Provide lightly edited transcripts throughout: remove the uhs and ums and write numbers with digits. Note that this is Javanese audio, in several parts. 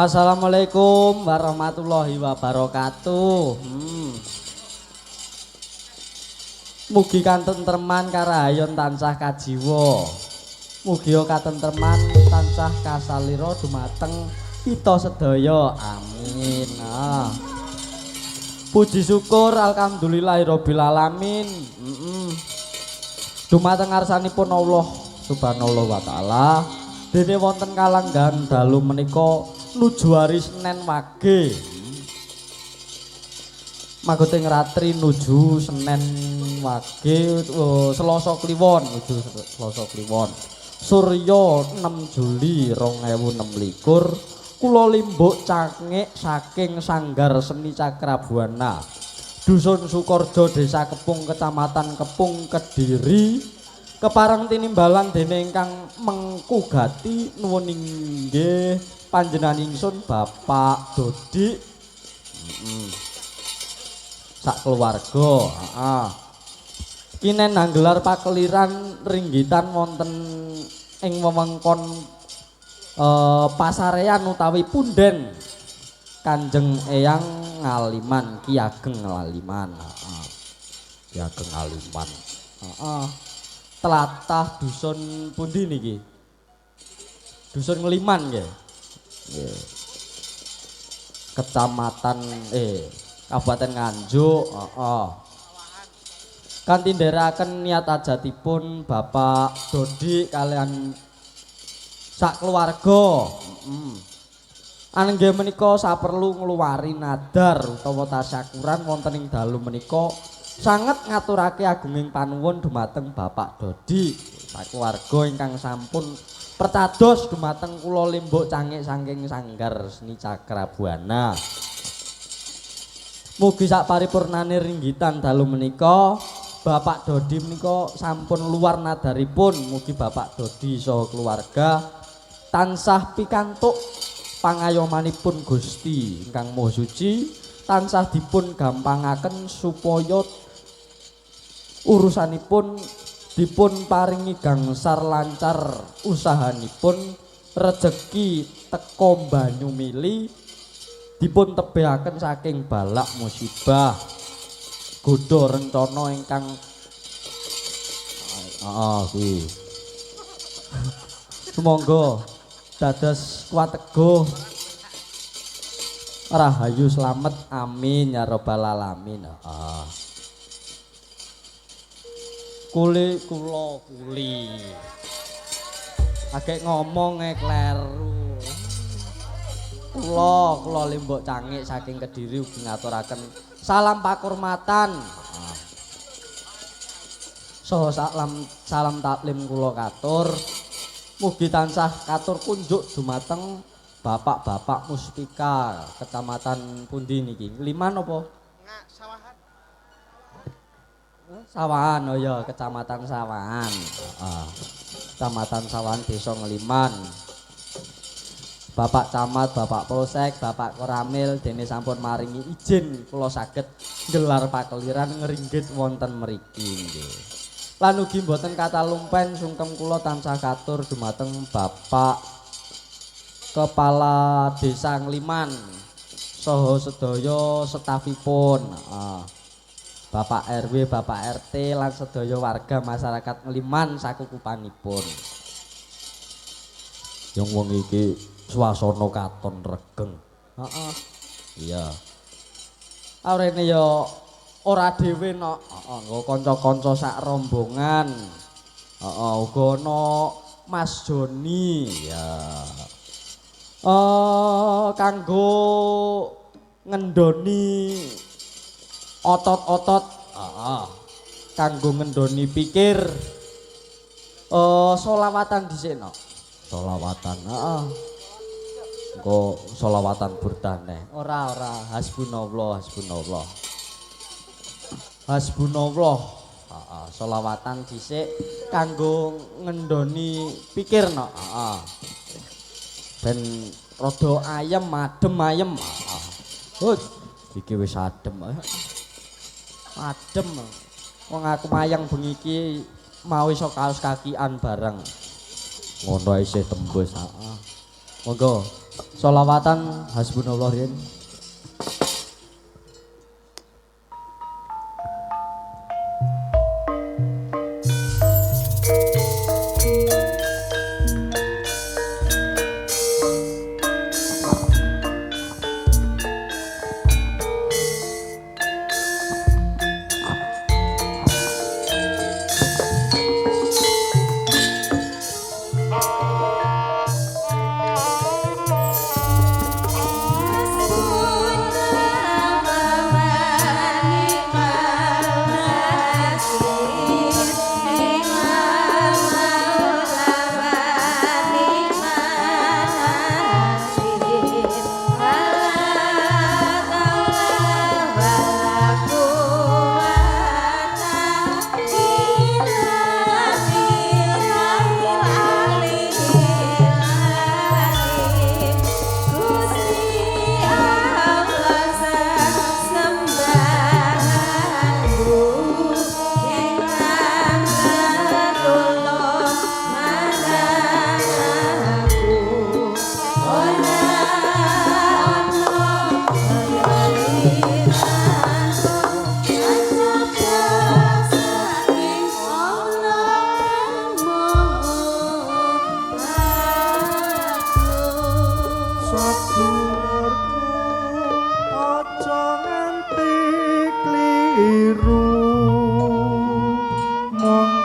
Assalamualaikum warahmatullahi wabarakatuh. Mugi katentreman karahayon tansah kajiwa. Mugi katentreman tansah kasalira dumateng kita sedaya. Amin. Puji syukur alhamdulillahirabbil alamin. Dumateng ngarsanipun Allah Subhanahu wa taala. Dene wonten kalanggan dalu menika nuju hari Senin Wage. Magote ngratri nuju Senin Wage Selasa Kliwon nuju Selasa Kliwon. Surya 6 Juli 2026. Kula limbuk cangik saking Sanggar Seni Cakrabuana. Dusun Sukorjo Desa Kepung Kecamatan Kepung Kediri. Kepareng tinimbalan dene ingkang mengkugati nuwun inggih panjenenganipun Bapak Dodi sak keluarga. Kinen nanggelar pakeliran ringgitan wonten ing wewengkon pasarean utawi punden Kanjeng Eyang Ngaliman Ki Ageng Ngaliman. Ki Ageng Ngaliman. Tlatah dusun pundi niki? Dusun Ngeliman nggih. Nggih. Kecamatan Kabupaten Nganjuk, Kanthi ndherekaken niat ajatipun Bapak Dodi kalian sak keluarga. Anggih menika saperlu ngluwari nadar utawa tasyakuran wonten ing dalu menika sanget ngaturake agunging panuwun dumateng Bapak Dodi sakeluarga ingkang sampun pertados dumateng kula limbuk cangik saking Sanggar Seni Cakrabuana. Mugi sak paripurnane ringgitan dalu menika Bapak Dodi menika sampun luar nadaripun. Mugi Bapak Dodi saha keluarga tansah pikantuk pangayomanipun Gusti ingkang Maha Suci, tansah dipun gampangaken supaya urusanipun dipun paringi gangsar lancar usahanipun, rejeki teka banyu mili dipun tebehaken saking balak musibah godha rencana ingkang kuwi sumangga dados kuat teguh rahayu slamet amin ya rabbal alamin. Kuli agek ngomong kleru. Kula limbuk cangik saking Kediri ugi ngaturaken salam pakurmatan. Salam taklim kula katur. Mugi tansah katur kunjuk dumateng Bapak-bapak Muspika Kecamatan pundi niki? Liman apa? Sawahan. Sawahan, oh ya Kecamatan Sawahan. Kecamatan Sawahan Desa Ngeliman. Bapak Camat, Bapak Polsek, Bapak Koramil dene sampun maringi izin kula saged gelar pakeliran ngringgit wonten mriki nggih. Lan ugi mboten kata lumpen sungkem kula tansah katur dumateng Bapak Kepala Desa Ngeliman saha sedaya stafipun. Bapak RW, Bapak RT lan sedaya warga masyarakat Ngeliman sakukupanipun. Yang wong iki swasana katon regeng. Iya. Arene ya ora dhewe nok, nggo kanca-kanca sak rombongan. Uga ana Mas Joni ya. Kanggo ngendoni otot-otot, kanggo ngendoni pikir, solawatan dhisik no, solawatan, engko solawatan burdane, ora hasbunallah, solawatan dhisik kanggo ngendoni pikir no, ben rada ayem adem. Iki wis adem. Adem. Wong aku mayang bengi iki mau iso kaos kakian bareng. Ngono isih tembus, Monggo. Sholawatan hasbunallah rin.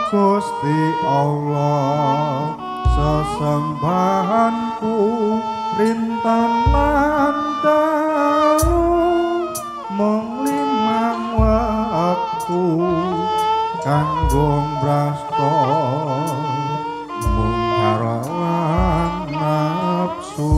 Gusti Allah sesembahanku rintan lan dalu mung limang wektu kanggo brasta mung karawan nafsu.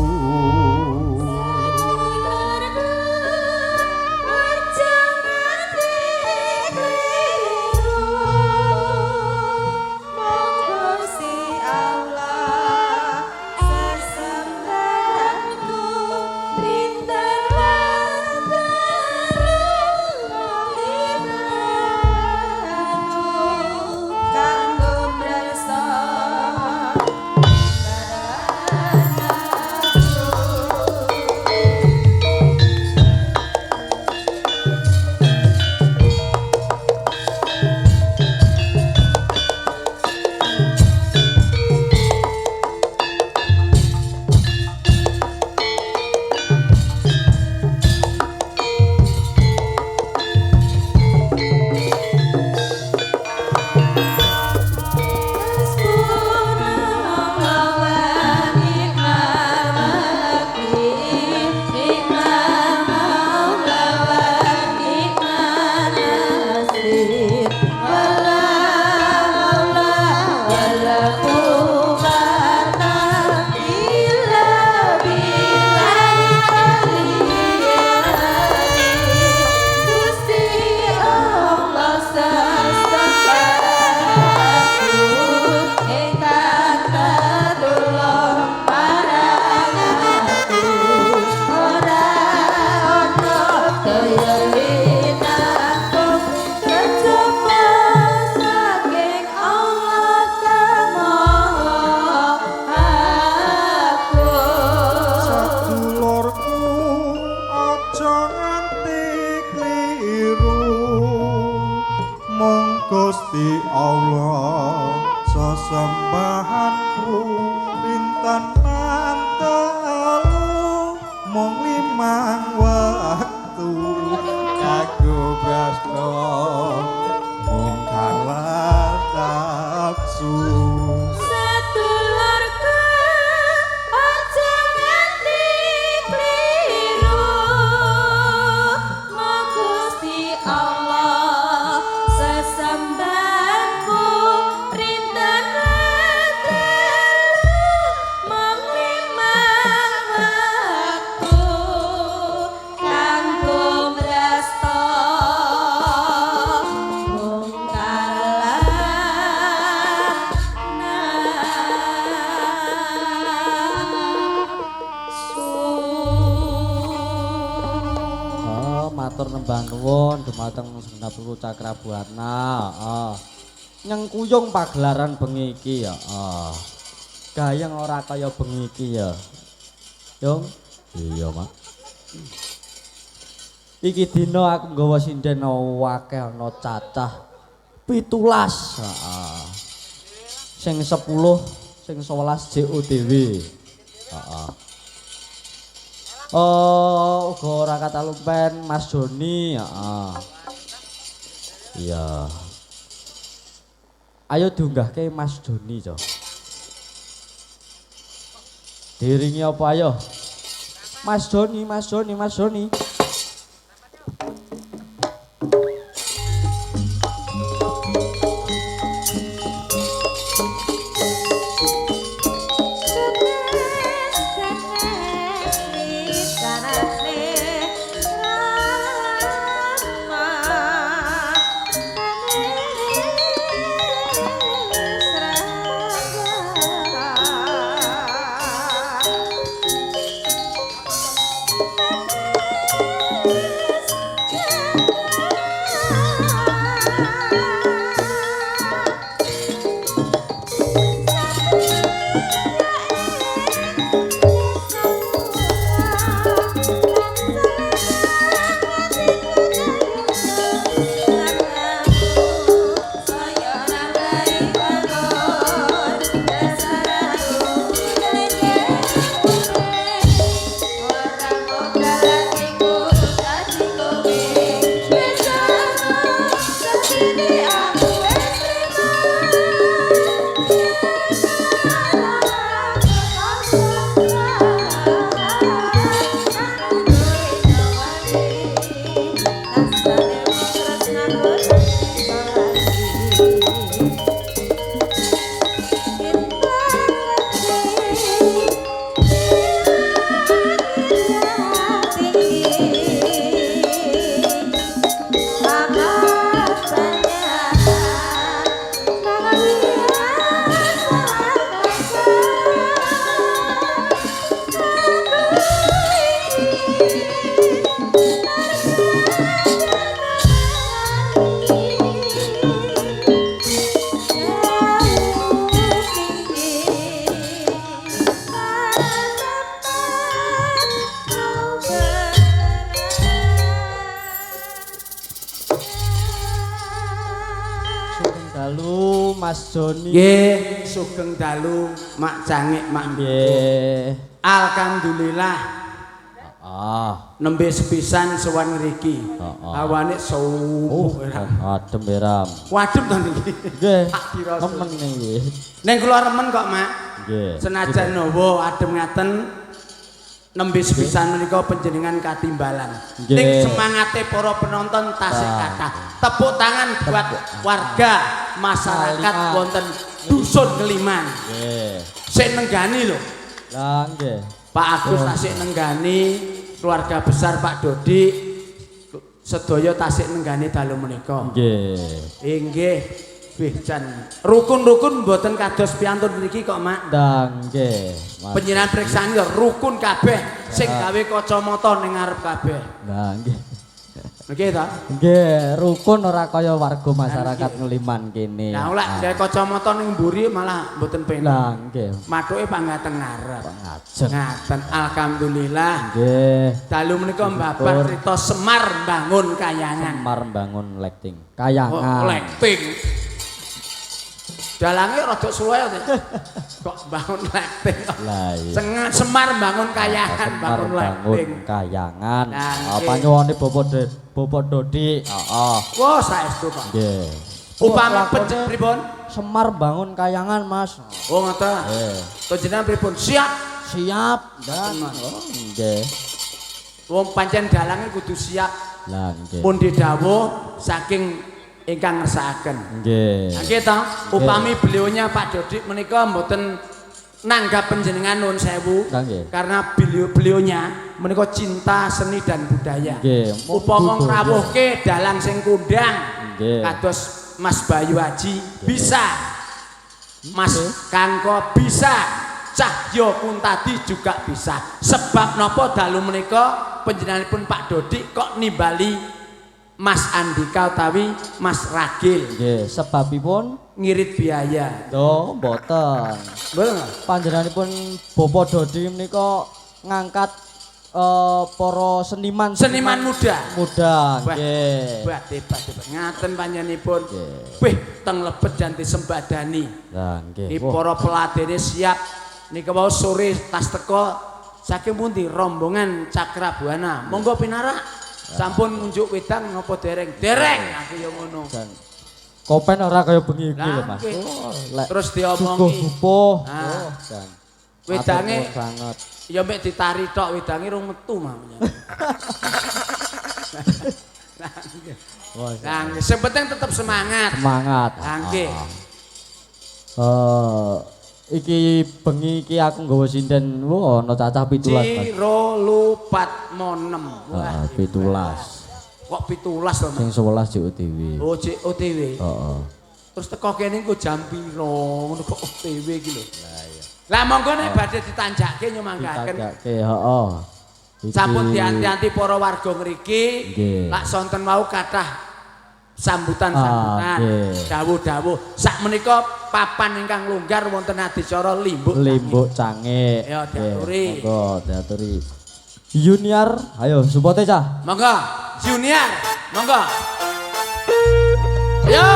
Gusti Allah sesembahanku rintan lan dalu mung limang wektu kanggo brasta mung kalah nafsu. Nembah nuwun dumateng Sunapuru Cakrabuana. Nyengkuyung pagelaran bengi iki ya. Gayeng ora kaya bengi iki ya. Yung Iya, Mak. Iki dina aku nggawa sinden akeh ana cacah 17. Heeh. Sing 10, sing 11 JODW. Heeh. Oh, uga ora katalumpen Mas Joni, heeh. Iya. Ayo diunggahke Mas Joni, Cok. Diringi apa ayo? Mas Joni, Mas Joni, Mas Joni. Dalu Mas Joni. Nggih, sugeng dalu Mak Cangik, Mak Nggih. Alhamdulillah. Nembe sepisan sowan ngriki. Awane subuh. Adem Beram. Wadem to niki. Nggih. Nemen nggih. Ning kula remen kok, Mak. Nggih. Senajan nawa adem ngaten nembe sepisan menika panjenengan katimbalan. Ning semangate para penonton tasih kathah. Tepuk tangan buat warga masyarakat wonten Dusun Keliman. Nggih. Sik nenggani lho. Lah nggih. Pak Agus tasik nenggani, keluarga besar Pak Dodi sedaya tasik nenggani dalu menika. Nggih. Inggih, wih jan rukun-rukun mboten kados piantun niki kok, Mak. Ndang nggih. Panjenengan priksani ya rukun kabeh sing gawe kacamata ning ngarep kabeh. Lah nggih. Nggih ta? Nggih, rukun ora kaya warga masyarakat Ngeliman kene. Nah, oleh gawe kacamata ning mburi malah mboten penak. Lah nggih. Mathuke panggateng ngarep. Ngajeng. Ngaten alhamdulillah. Nggih. Dalu menika mbabar crita Semar Bangun Kayangan. Semar bangun lekting. Kayangan. Oh, lekting. Dalange rada suwe kok bangun lekting. Lah iya. Semar Bangun Kayangan, bangun lekting. Kayangan. Nah, Apa nyuwune Bapak Dodi? Heeh. Wah, saestu kok. Nggih. Upami pencet pripun? Semar bangun Kayangan, Mas. Oh, ngoten. Nggih. Panjenengan pripun? Siap. Siap, dan oh, nggih. Wong pancen dalange kudu siap. Lah nggih. Pun didhawuh saking ingkang ngersakaken. Nggih. Nggih ta, upami beliaunya Pak Dodi menika mboten nanggap panjenengan nuwun sewu. Nggih. Karena beliaunya menika cinta seni dan budaya. Nggih. Upama ngrawuhke dalang sing kondang. Nggih. Kados Mas Bayu Haji bisa. Mas Kangko bisa. Cahyo Kuntadi juga bisa. Sebab napa dalu menika panjenenganipun Pak Dodi kok nimbali Mas Andika utawi Mas Ragil. Nggih, sebabipun ngirit biaya. lho mboten. Mboten. Panjenenganipun Bapak Dodi menika ngangkat para seniman muda. muda Wah, nggih. hebat. Ngaten panjenenganipun. Wih, teng lebet jan disembadani. Lah nggih. Iki para peladene siap nika wau sore tas teko saking pundi rombongan Cakrabuana. Monggo pinarak. Sampun ngunjuk wedang napa dereng? Dereng aku ya ngono. Kopen ora kaya bengi iki Lah, lho Mas. nggih. Lek Terus diomongi dupuh. Ah. Dan wedange matur nuwun banget. ya mek ditari tok wedange rung metu mawon. Wah, Lah nggih, sing penting tetep semangat. semangat. Lah nggih. Iki bengi iki aku nggawa sinden ana cacah 17 Mas. Ciro lupat monem. Wah, 17. kok 17 lho Mas. Sing 11 jek OTW. Oh, cek OTW. Heeh. Terus teko kene engko jam piro ngono kok OTW iki lho. Lah iya. Lah monggo nek badhe ditanjakke nyumanggaken. Ditanjakke, heeh. Iki- Sampun dianti-anti para warga ngriki. Nggih. Lak sonten mau kathah sambutan nggih. dawuh-dawuh. Sak menika papan ingkang longgar wonten adicara limbuk. Limbuk Cangik. Ya, diaturi. Monggo diaturi. Junior, ayo supporte cah. Monggo, Junior, monggo. Ayo.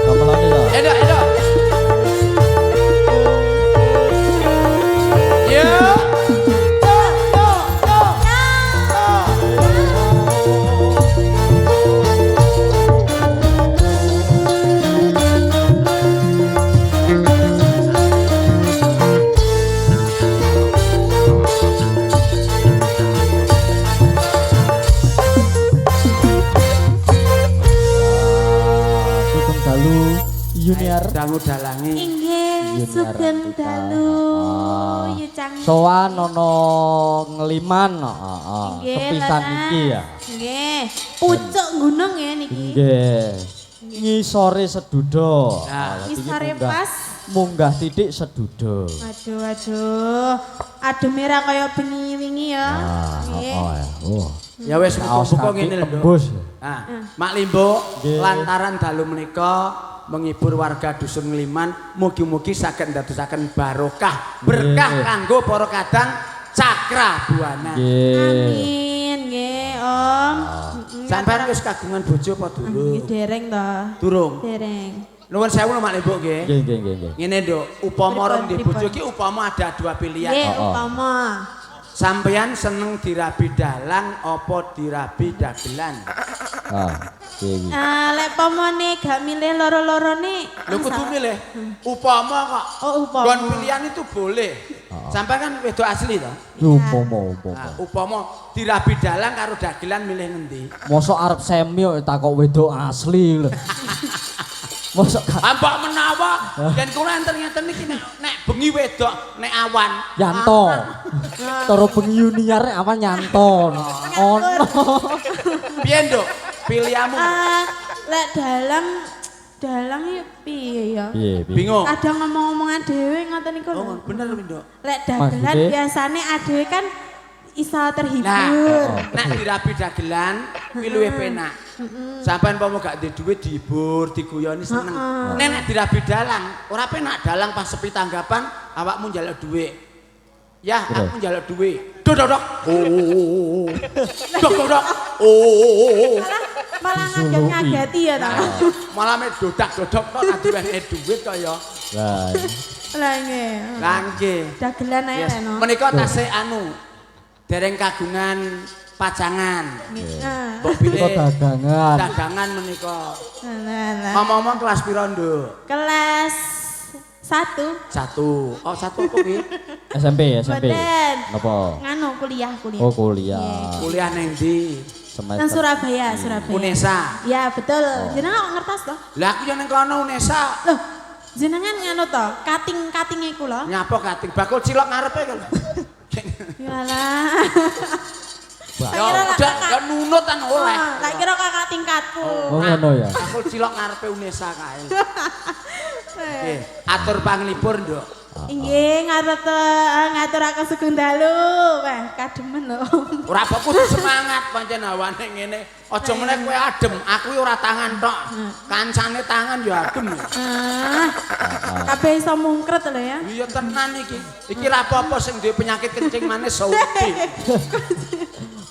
Gamelane cah. Edo. Yo. Sugeng dalu Junior. Dangu dalangi. Inggih, Junior sugeng kita. dalu. Ah. Ya cang. Sowan ana ngeliman, heeh. Nggih, Sepisan Laras. iki ya. Nggih. Pucuk gunung ya niki. Nggih. Ngisore sedudo. Nah, Dadi ngisore munggah- pas. Munggah titik sedudo. Aduh. Adem merah kaya bengi wingi ya. Nah, Nggih. oh ya. Oh. Ya wis Kaos muga-muga kaki ngene lho. Nduk. tembus. Nah, Mak Limbo Nggih. lantaran dalu menika menghibur warga dusun Ngeliman, mugi-mugi saged ndadosaken barokah, berkah Nggih. kanggo para kadang Cakrabuana. Nggih. Amin, nggih, Om. Sampeyan wis kagungan bojo apa Nggih, durung? dereng to. Durung. Dereng. Nuwun sewu lho Mak Limbo nggih. Nggih, nggih, nggih. Ngene Nduk, upama Pripun, rong di pripun? bojo iki upama ada dua pilihan. Nggih, Oh, oh. upama. Sampeyan seneng dirabi dalang apa dirabi dagelan? Ah, nggih. Lek pomone gak milih loro-lorone. Lho kudu milih. Upama kok. Oh, upama. Gon pilihan itu boleh. Sampai kan wedok asli toh. Upomo. Nah, upama dirabi dalang karo dagelan milih ngendi? Mosok arep semi kok takok wedok asli lho. Mosok gak Ambak menawa yen kula enten ngeten iki nek bengi wedok nek awan. nyanto. Toro bengi Junior nek awan nyanto. Ono. Piye, Nduk? Pilihanmu Lek dalang ya piye ya? Piye, piye? bingung. Kadang ngomong-ngomongan dhewe ngoten niku Oh, lho. bener Nduk. Lek dagelan Maksudnya? biasane adewe kan iso Nah, terhibur. nek dirabi dagelan kuwi luwih penak. Sampeyan pomo gak duwe duit dihibur, diguyoni seneng. Nek dirabi dalang, ora penak dalang pas sepi tanggapan awakmu njaluk duit. Ya, aku njaluk duit. Dok. Oh. Dok. Oh. Malah ngageti ya ta. Malah mek dodak-dodok tok aduwene duit kok ya. Lah, Lah nggih. Lah nggih. Dagelan ae Yes. Reno. Menika tasih anu dereng kagungan pacangan. Nah, Mbok kok pilih dagangan. dagangan menika. lah. Ngomong-ngomong kelas piro, Nduk? Kelas 1 Satu. Oh, satu apa kuwi? SMP. Boten. Napa? Nganu kuliah. Oh, kuliah. Kuliah neng ndi? Nang Semester. Surabaya. Unesa. Ya, betul. Jenengan kok ngertos toh? Lah aku yo neng kono Unesa. Loh, jenengan nganu toh, kating-katinge kula. Nyapa kating bakul cilok ngarepe kan. Yalah. Yo udah yo nunut kan oleh. Tak kira kakak tingkatku. Oh, ngono ya. Bakul cilok ngarepe Unesa kae. Nggih, atur panglipur, Nduk. Inggih ngarep ngaturaken sugeng dalu. Wah, kademen lho. Ora apa kudu semangat pancen hawane ngene. Aja meneh kowe adem, aku ora tangan tok. Kancane tangan ya adem. Kabeh iso mungkret lho ya. Iya tenan iki. Iki ra apa-apa sing duwe penyakit kencing manis sauti.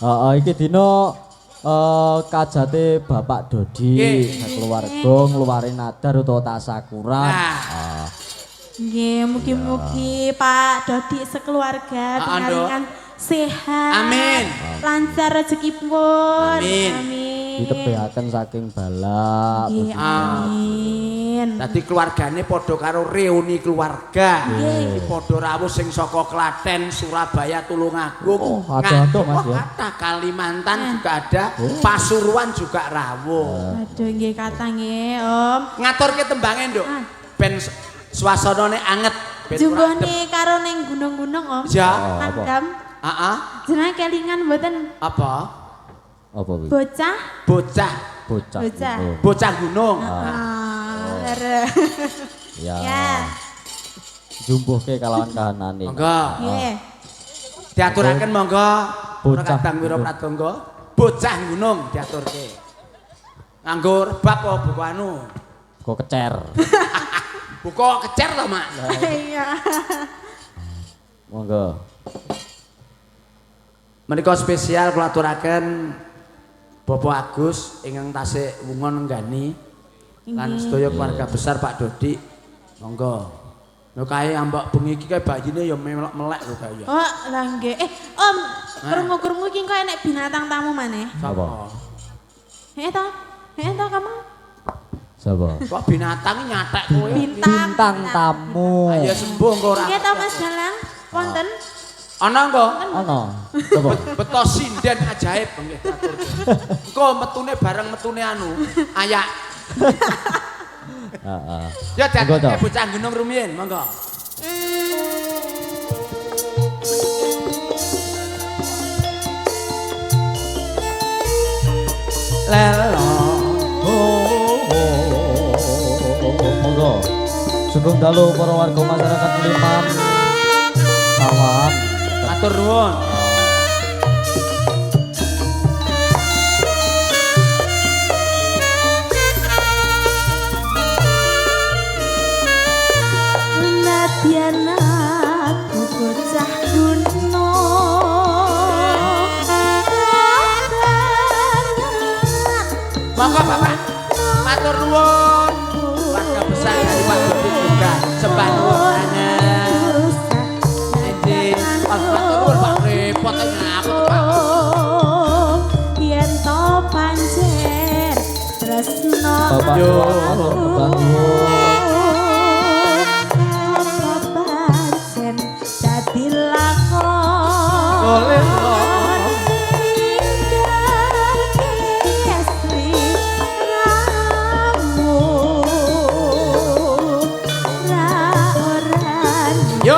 Heeh, iki dina kajate Bapak Dodi keluarga ngluwari nadar utawa tasakuran. Nggih, mugi-mugi Pak Dodi sekeluarga pingaringan sehat. Amin. Lancar rezekipun. Amin. Amin. Ditebehaken saking bala. Nggih, amin. Dadi keluargane padha karo reuni keluarga. Nggih. Padha rawuh sing saka Klaten, Surabaya, Tulungagung, ada Mas ya. Ada Kalimantan juga ada, Pasuruan juga rawuh. Aduh nggih kata nggih, Om. Ngaturke tembange, Nduk. Ben suasanane anget, ben ora adem. Junggone karo ning gunung-gunung, Om. Ya. Nandam. Heeh. Jenenge kelingan mboten Apa? Apa kuwi? bocah? Bocah. Bocah. Bocah. gitu. Bocah gunung. Ya. Ya. Jumbuhke kalawan kahanane. Monggo. Nggih. Diaturaken monggo. Bocah Kadang Wiro gunung. Pradangga, bocah gunung diaturke. Nganggo rebab apa buku anu? Kok kecer. Buku kecer to, Mak? Iya. Monggo. Menika spesial kula aturaken Bapak Agus ingkang tasih wungon nenggani lan sedaya keluarga besar Pak Dodi. Monggo. Lho kae ambak bengi iki kae bayine ya melek-melek lho kae ya. Oh, lah nggih. Om, krungu-krungu iki kok enek binatang tamu maneh. Apa? Heh to? Heh to kamu? Sapa? Kok binatang nyatek kowe? Bintang tamu. Ayo sembuh engko ora. Nggih to Mas Dalang? Wonten? Ana engko? Ana. Coba. Beto sinden ajaib nggih aturke. Engko metune bareng metune anu, ayak. Heeh. Ya Monggo, dadi Cok. bocah gunung rumiyin, monggo. Lelo. Monggo. Sugeng dalu para warga masyarakat Liman. Salam. Matur nuwun. Nadyan aku bocah gunung. Monggo Bapak. Matur nuwun. Warga besar dari Pak Dodi juga sembah nuwun sanget. Endi, matur nuwun Pak repot ngapa to Pak? Yen to pancen tresno Bapak Yo. matur kebangun. pancen dadi lakon. Boleh Yo.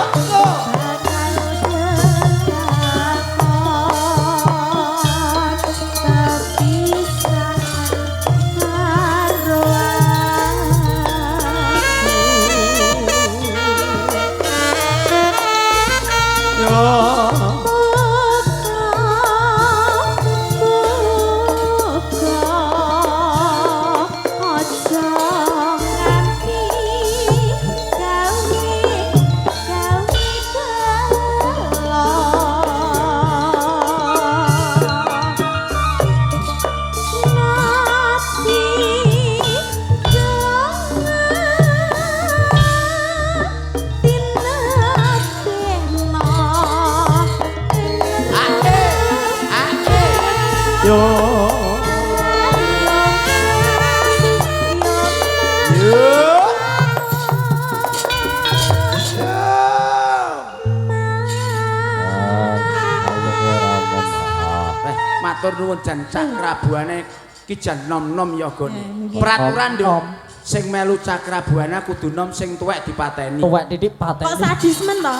Matur nuwun jan cakrabuane ki jan nom-nom ya gone. Peraturan Nduk. Sing melu cakrabuana kudu nom, sing tuwek dipateni. Tuwek titik Kok pateni. sadismen to?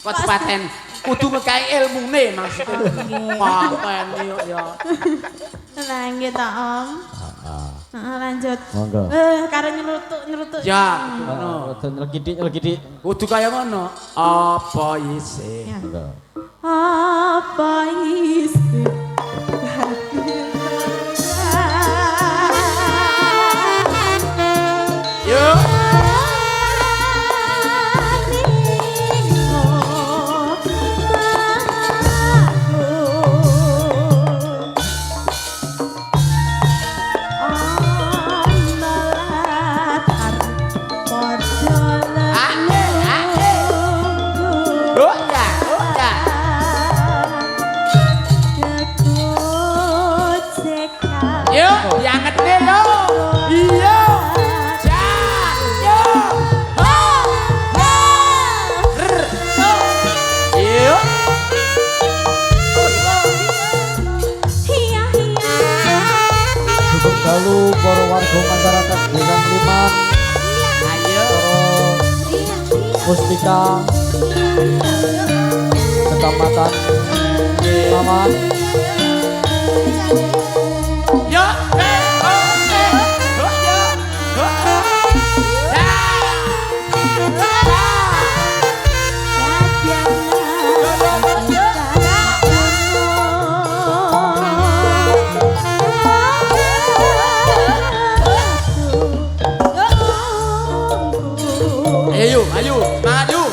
Kok dipaten? Kudu ngekai ilmune maksudnya. Pateni kok ya. Nah nggih to Om. Lanjut. Monggo. Karo nyerutuk. Ya, ngono. Nyelgidi. Kudu kaya ngono. Apa isih? Ya. Monggo. Apa isi? Yuk. Oh ya, oh ya. Yuk, diangkat deh yo. Iya. Ja, yo. Ho, ho. Rr, yo. Yuk. Sugeng dalu para warga masyarakat Desa Kliman, Ayo. Mustika, Kecamatan Maman. Yo, oh, yo, oh. Ja. Ayo, ayo, semangat yuk.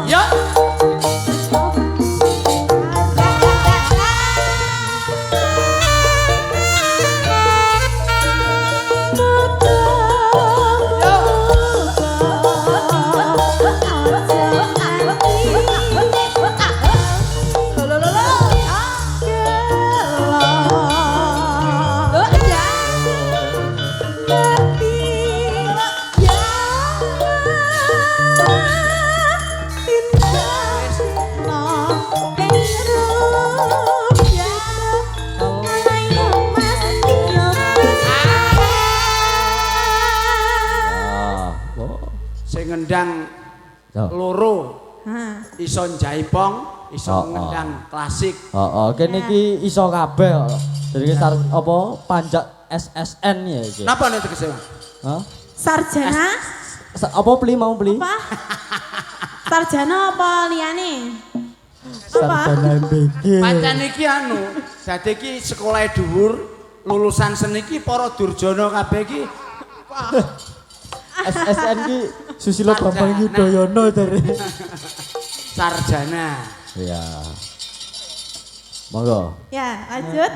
Yo. Sing ngendang loro iso jaipong, iso ngendang klasik. Heeh, kene iki iso kabeh kok. Jadi apa panjat SSN ya iki. Napa nek tegese? Hah? Sarjana? Apa beli mau beli? Apa? Sarjana apa liyane? Sarjana MBG. Pancen iki anu, dadi iki sekolah dhuwur, lulusan seni iki para durjana kabeh iki. SSN ki Susilo Bambang Yudhoyono dari. Sarjana. Iya. Monggo. Ya, lanjut.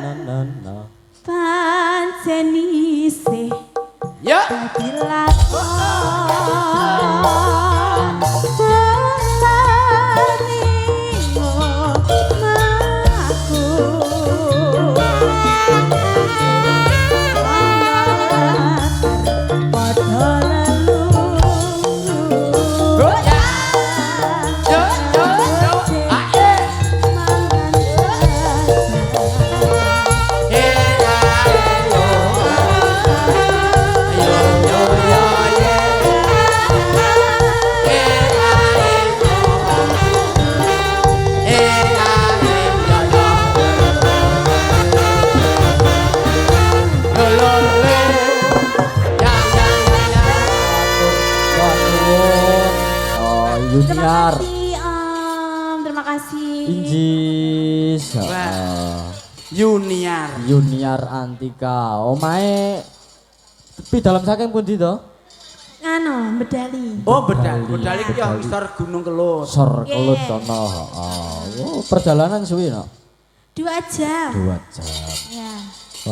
No. Pancen isih Ya. Junior. Terima kasih. Injis. Junior Antika. Omae tapi dalam saking pundi to? Anu, Bedali. Oh, Bedali ki yang ngisor Gunung Kelut. Sor Kelut kono. Oh, perjalanan suwi no? 2 jam. 2 jam. Ya.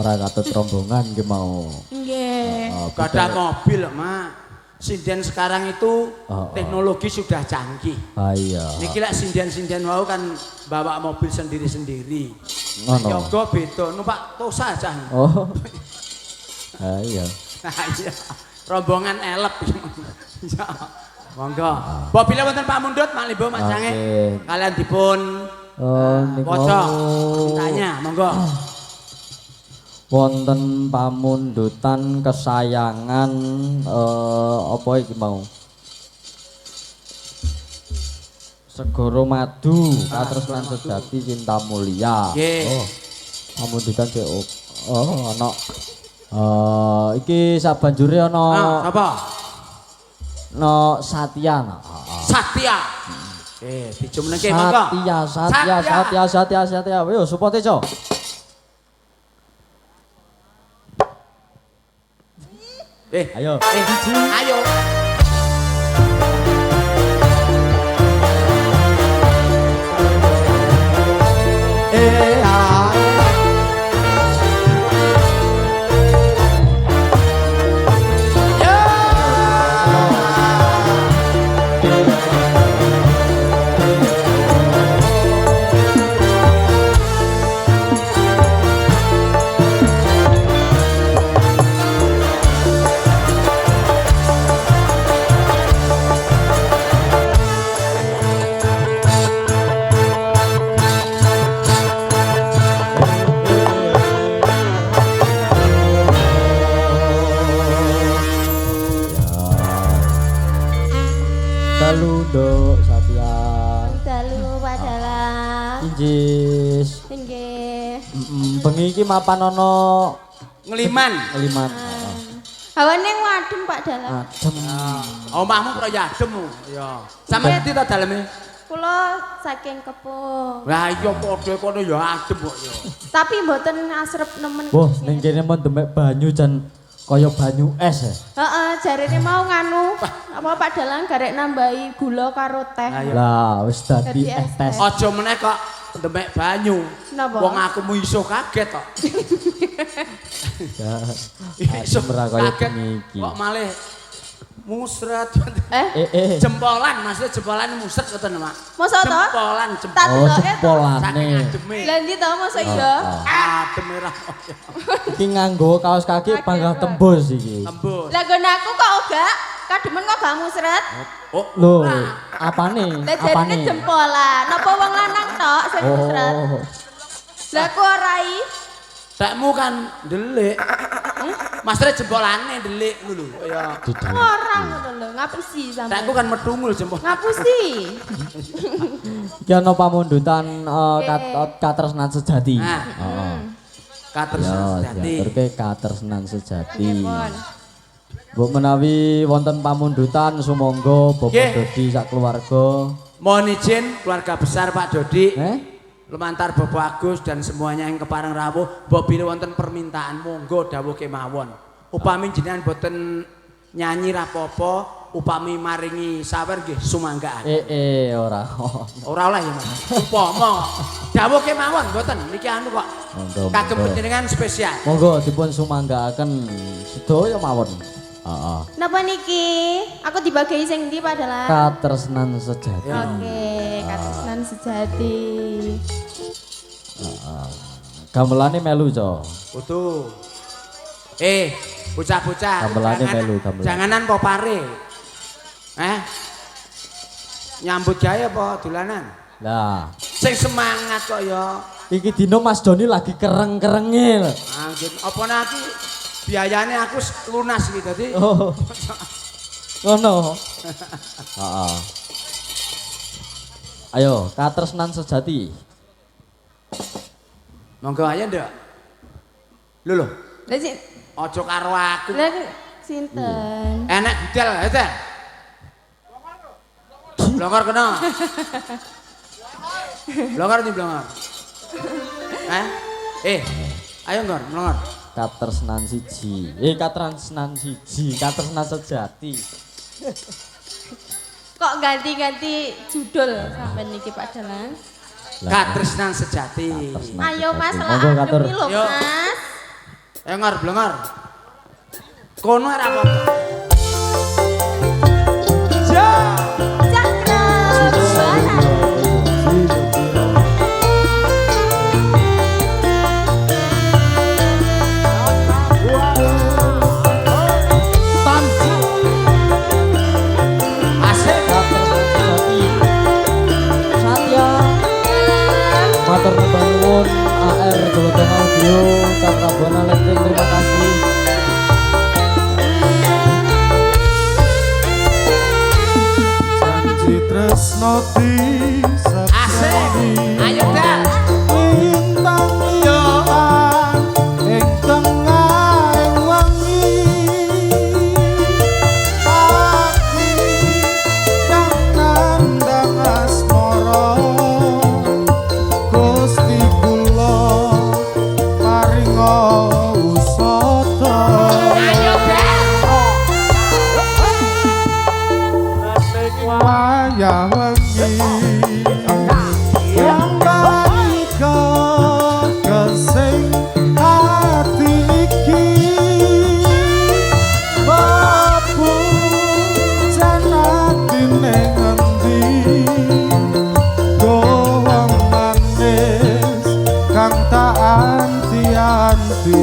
Ora katut rombongan ki mau. Nggih. Gak ada mobil, Mak. sinden sekarang itu teknologi sudah canggih. Iya. Niki lek sinden-sinden wau kan bawa mobil sendiri-sendiri. Ngono. Yoga beda numpak Tosa aja. Oh. Iya. Nah iya. Rombongan elep. Iya. Monggo. Mbok pilih wonten Pak Mundut, Mak Limbo, Mas Sange. Kalian dipun waca tanya, monggo. Wonten pamundutan kesayangan apa iki mau? Segoro Madu, katresnan sejati cinta mulia. Oh. Pamundutan sik ana iki sabanjure ana Sapa? No Satya. Satya. Dijumneke monggo. Satya. Yo supote, Cok. Ayo. Ayo. Dalu Satya. Dalu padalah. Injis. Nggih. Bengi iki mapan ana Ngeliman. Hawane wadem Pak Dalang. Adem. Omahmu kok ya adem. Ya. Sampe ndi to daleme? Kula saking Kepo. Lah iya padha kono ya adem kok ya. Tapi mboten asrep nemen. Wah, ning kene men demek banyu jan kaya banyu es ya. Heeh, jarene mau nganu apa Pak Dalang garek nambahi gula karo teh. Lah wis dadi es tes. Aja meneh kok demek banyu. Napa? Wong aku mu iso kaget kok. Iso ora kaya kaget. bengi iki. Kok malih musret. Jempolan, maksudnya jempolan musret ngoten, Mak. Mosok to? Jempolan, Tak jempolan. Oh, deloke to. jempolane. Saking ademe. Lah ndi to mosok iya? Adem merah. Iki nganggo kaos kaki panggang tembus iki. Tembus. Lah nggon aku kok gak kademen kok gak musret. Oh, Lho, apane? Lah jarine jempolan. Napa wong lanang tok sing musret? Oh. Lah aku ora i. tekmu kan delik. Mastre jempolane delik ngono lho. Ya. Ora ngono lho, ngapusi sampean. Tekku kan medungul jempol. Ngapusi. Iki ana pamundutan katresnan sejati. Nah. Heeh. Katresnan sejati. Diaturke katresnan sejati. Mbok menawi wonten pamundutan sumangga Bapak Dodi sak keluarga. Mohon izin keluarga besar Pak Dodi. Lumantar Bapak Agus dan semuanya yang kepareng rawuh, mbok bilih wonten permintaan monggo dawuh kemawon. Upami jenengan boten nyanyi rapopo, upami maringi sawer nggih sumanggaan. Ora. Ora oleh ya, Mas. Upama dawuh kemawon boten niki anu kok. Kagem panjenengan spesial. Monggo dipun sumanggaaken sedaya mawon. Heeh. Napa niki? Aku dibagi sing ndi padahal? Katresnan sejati. Oke, katresnan sejati. Gamelane melu, Cok. Betul. Bocah-bocah. Gamelane melu, gamelan. Janganan popare. Nyambut gawe apa dolanan? Lah, Sing semangat kok ya. iki dino Mas Doni lagi kereng-kerenge lho. Anjir, apa nanti biayane aku lunas iki dadi. Oh. Ngono. Heeh. Ayo, katresnan sejati. Monggo aja ndak. Lho. Lah sing Aja karo aku. lah sinten? Enek budal ya, Blongor kena. Blongor nih blongor. Ayo Ngor, blongor. Katresnan siji. Katresnan siji, katresnan sejati. Kok ganti-ganti judul sampean niki Pak Dalang? Katresnan sejati. Ayo Mas, Monggo katur. lho Yuk. Mas. Ayo Ngor, blongor. Kono ora apa-apa. Matur nuwun AR Joloten Audio Cakrabana Letting, terima kasih. Janji tresno Asik. Ayo Dal. lintang liyan ing tengahing wengi ati kang nandang asmara Gusti kula paringa usata Ayo Dal. wayah wengi yang baika kesing hati iki babu janatine ngendi doang manis kang tak anti-anti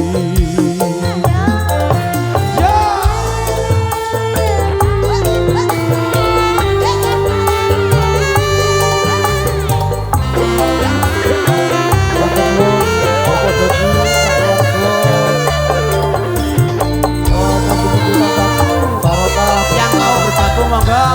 Yang mau bergabung monggo.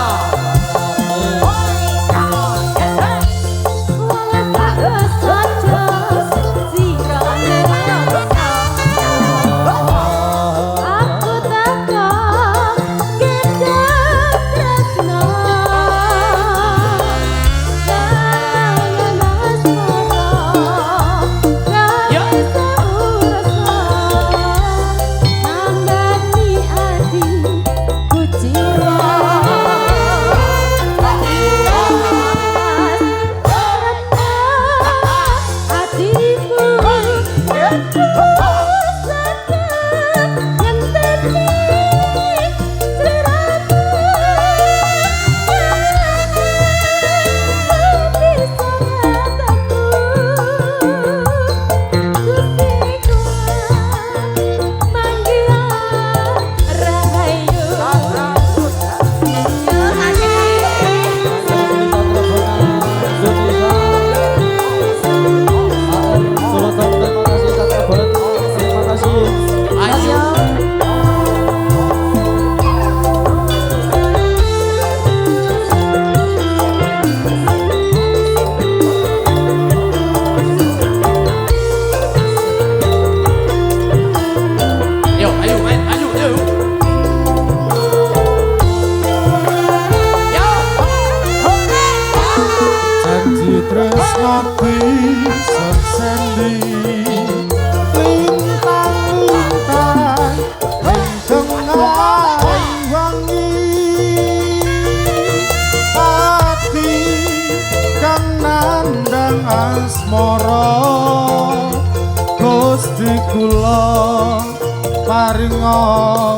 paringa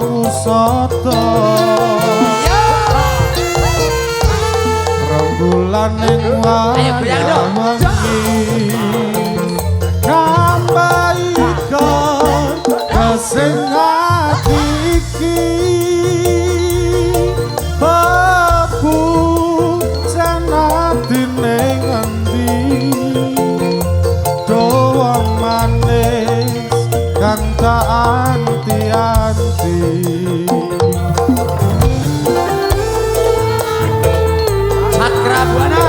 usata rembulan ning wangi kambaika kasing ati iki babu janatine ngendi doang manis kang tak anti-anti Cakrabana.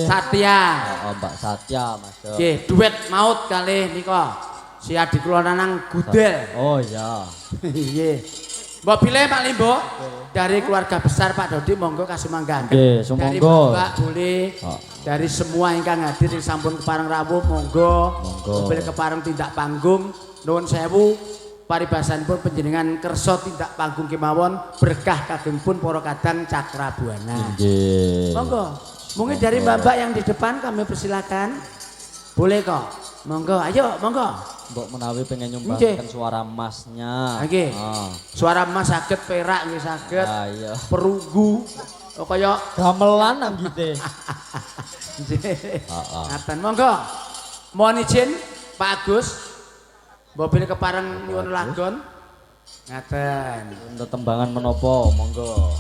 Satya. Oh, Mbak Satya, Mas. Nggih, duet maut kalih nika. Si adik kula Nanang Gudel. Oh iya. Nggih. Mbok pilih Pak Limbo dari keluarga besar Pak Dodi monggo kasumanggaken. Nggih, Dari sumangga. Mbak boleh. Oh. Dari semua ingkang hadir ing sampun kepareng rawuh monggo. Monggo. Mobil kepareng tindak panggung nuwun sewu paribasanipun panjenengan kersa tindak panggung kemawon berkah kagem pun para kadang Cakrabuana. Nggih. Monggo. Mungkin dari Mbak-mbak yang di depan kami persilakan. Boleh kok. Monggo, ayo monggo. Mbok menawi pengen nyumbangkan Nggih. suara emasnya. Nggih. Ah. Suara emas saged perak nggih saged. Ah, iya. Perunggu. Oh kaya Gamelan anggite. Heeh. Ngaten monggo. Mohon izin Pak Agus. Mobil kepareng nyuwun lagon. Ngaten. Untuk tembangan menapa, monggo.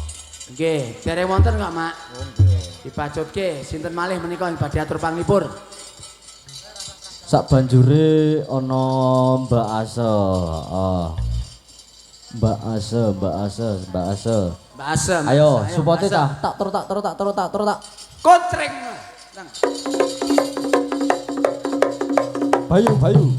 Nggih, dereng wonten kok, Mak? Nggih. Dipacutke sinten malih menika badhe atur panglipur. Sak banjure ana Mbak Ase. Heeh. Mbak Ase, Mbak Ase, Mbak Ase. Mbak Asem. Ayo, supote ta. Tak tur tak. Kontreng. Bayu.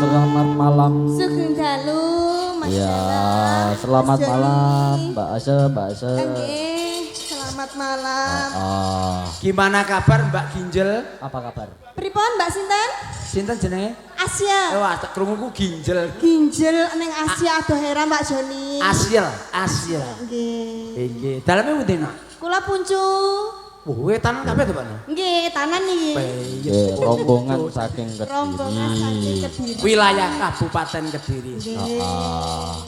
Selamat malam. Sugeng dalu, Mas Ya, Dalang. selamat Mas malam Joni. Mbak Ase. Nggih, selamat malam. Ah, Gimana kabar Mbak Ginjel? apa kabar? Pripun Mbak sinten? Sinten jenenge? Asia. Wah, tak krunguku Ginjel. Ginjel ning Asia adoh heran Mbak Joni. Asil. Nggih. Nggih. Daleme pundi, Nak? Kula puncu. Wetan kabeh to, Pak? Nggih, tanan niki. Nggih, rombongan saking Rombongan saking Kediri. Kediri. Wilayah Kabupaten Kediri. Nggih. Ah,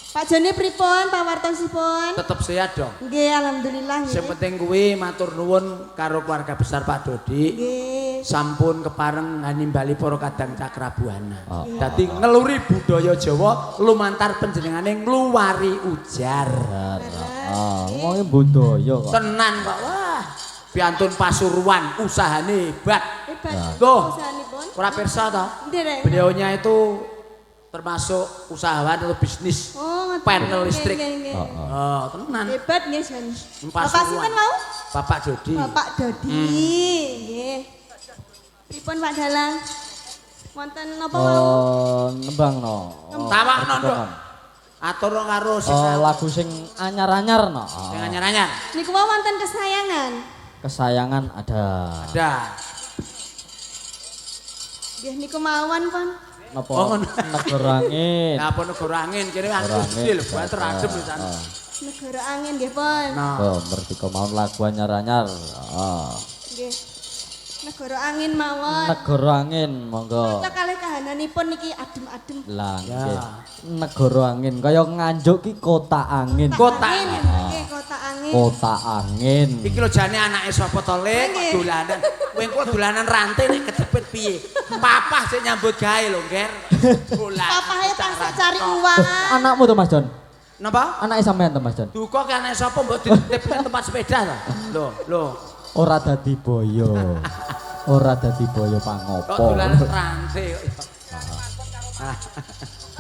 Pak Joni pripun pawartosipun? Tetep sehat dong. Nggih, alhamdulillah Sing nggih. penting kuwi matur nuwun karo keluarga besar Pak Dodi. Nggih. Sampun kepareng nimbali para kadang Cakrabuana. Ah. Dadi ngeluri budaya Jawa lumantar panjenengane ngluwari ujar. ngomongin budaya kok. Tenan kok. Wah. Piantun Pasuruan usahane hebat. Hebat. Tuh. Usahanipun. Ora pirsa toh? Ndereng. Beliaunya itu termasuk usahawan atau bisnis Oh, ngoten. panel Nggih, listrik. nggih, nggih. Oh, tenan. Hebat nggih Joni. Pasuruan. Bapak sinten mau? Bapak Dodi. Bapak Dodi. Nggih. Pripun Pak Dalang? Wonten napa mau? Nembang no. Tawakno nduk. Atur karo sing Lagu sing anyar-anyar no. sing anyar-anyar. Niku mau wonten kesayangan. Kesayangan ada. Ada. Nggih niku mawon pun. Napa? Oh, ngono. Negara angin. Lah apa negara angin kene angin Negara gede lho, angin. banter adem pisan. Negara angin nggih pun. Nah, Oh, merdeka mau lagu anyar-anyar. Nggih. Negara angin mawon. Negara angin monggo. Kita kalih kahananipun niki adem-adem. Lah Ya. nggih. Negara angin kaya Nganjuk ki kota angin. Kota angin. angin. Nggih, kota angin. Kota angin. iki lho jane anake sapa to Le Nggih. dolanan. Kowe engko dolanan rantai nek kecepet piye? Papah sing nyambut gawe lho, Nger. Dolanan. Papahe tasik cari uang. Anakmu tuh Mas Jon. Napa? Anake sampean tuh Mas Jon. Duka ki anake sapa mbok dititip nang tempat sepeda to? Lho. Ora dadi boyo. Ora dadi boyo Kok pangopo. dolanan rantai kok.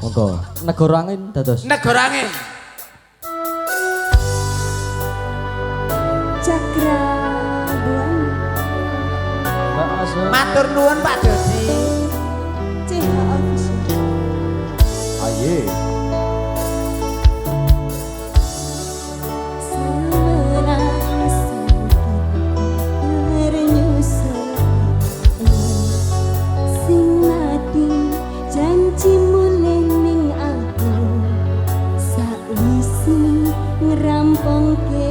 Monggo. Negara angin dados. Negara angin. Cakra Matur nuwun Pak Dodi. Cih official. Aye. Ngerampong ke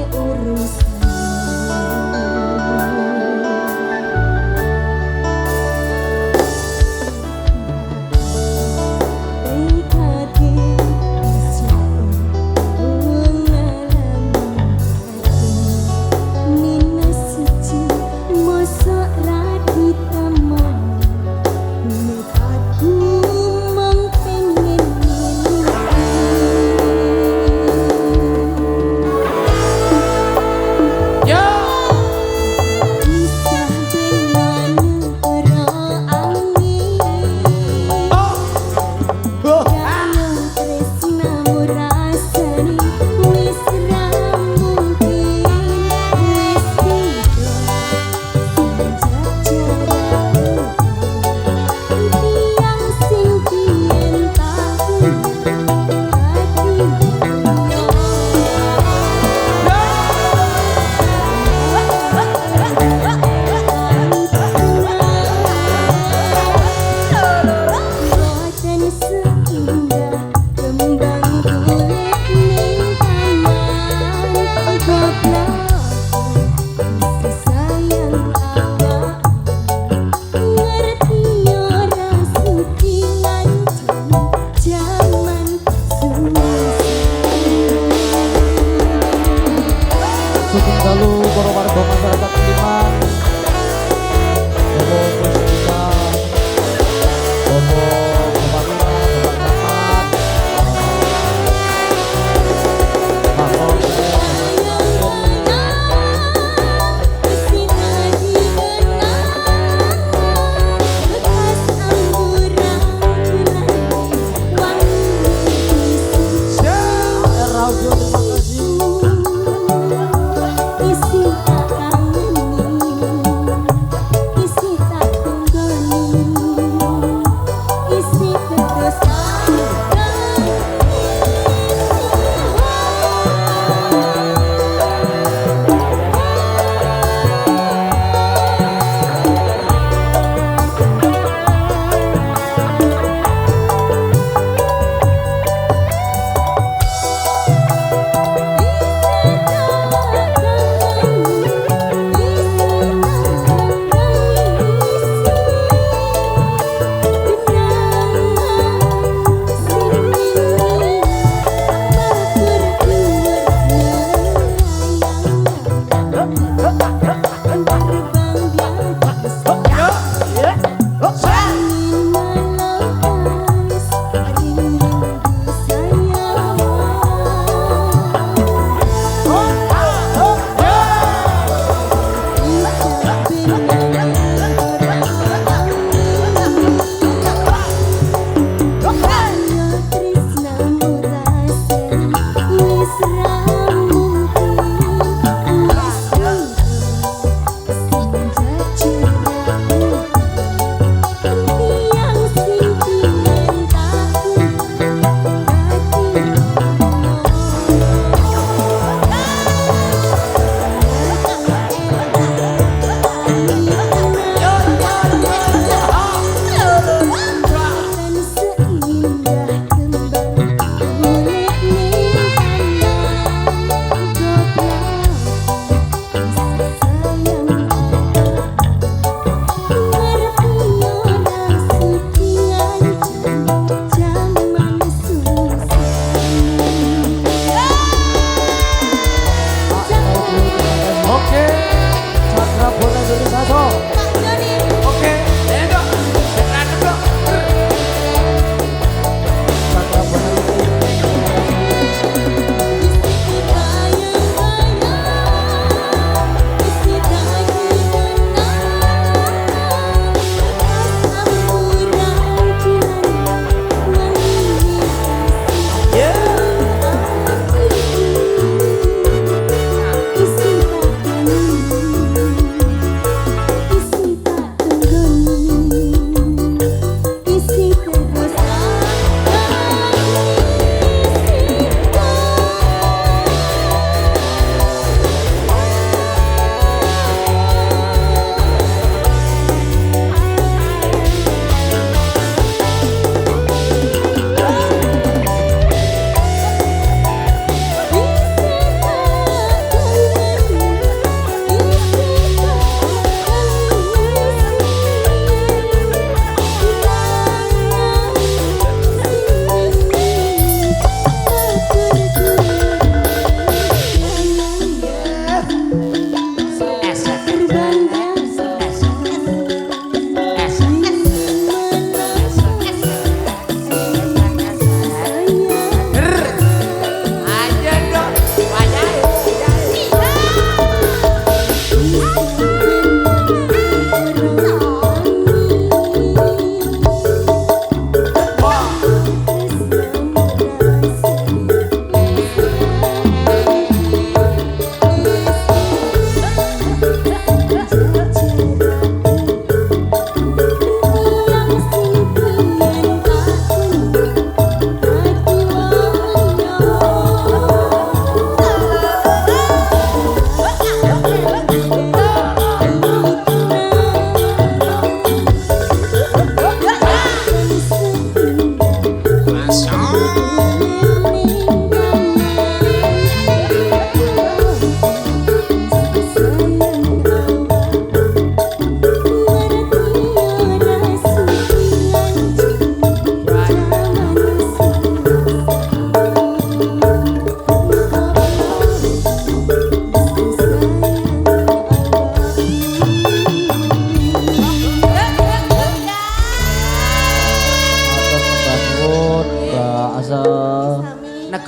dalu para warga masyarakat Kaliman. Bapak Puspita, Bapak Lurah, Bapak Camat, Pak Radio, terima kasih.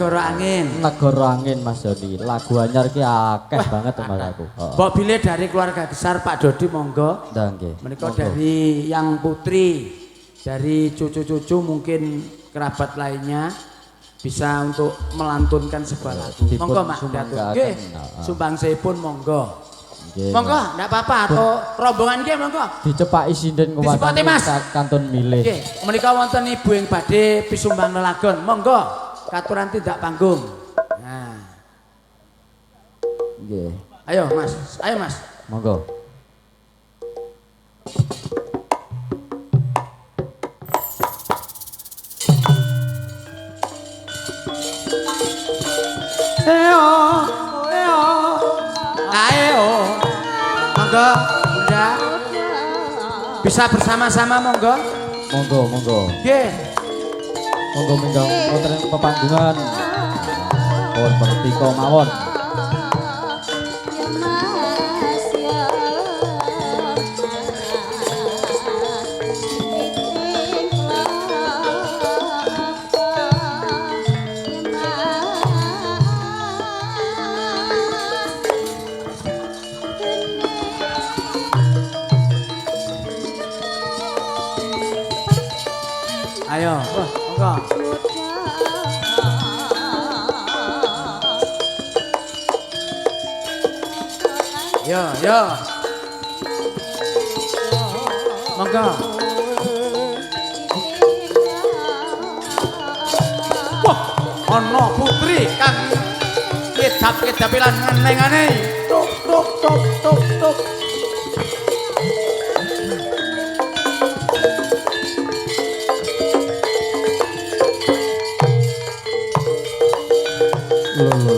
Negara Angin. Negara Angin Mas Joni. Lagu anyar ki akeh banget Mas aku. Heeh. Mbok pilih dari keluarga besar Pak Dodi monggo. Nggih, nggih. Menika Monggo. dari yang putri, dari cucu-cucu mungkin kerabat lainnya bisa untuk melantunkan sebuah lagu. Dipun Monggo Mak sumbangkaken. Datuk. Nggih. Heeh. Sumbangsihipun monggo. Nggih. Monggo, ndak apa-apa atau rombongan nggih monggo. Dicepaki sinden Disepati, Mas. kantun milih. Nggih, menika wonten ibu yang badhe pisumbang lelagon. Monggo, katuran tindak panggung. Nah, Nggih. ayo Mas, ayo Mas. Monggo. Ayo. Monggo, Bunda. Bisa bersama-sama monggo. Monggo, monggo. Nggih. Monggo minggang wonten ing pepanggungan. Pun bertika mawon. Ayo, monggo. Yo, yo. Monggo. Wah, ana putri kang kedap-kedapi lan ngenengane. Tuk tuk tuk tuk tuk.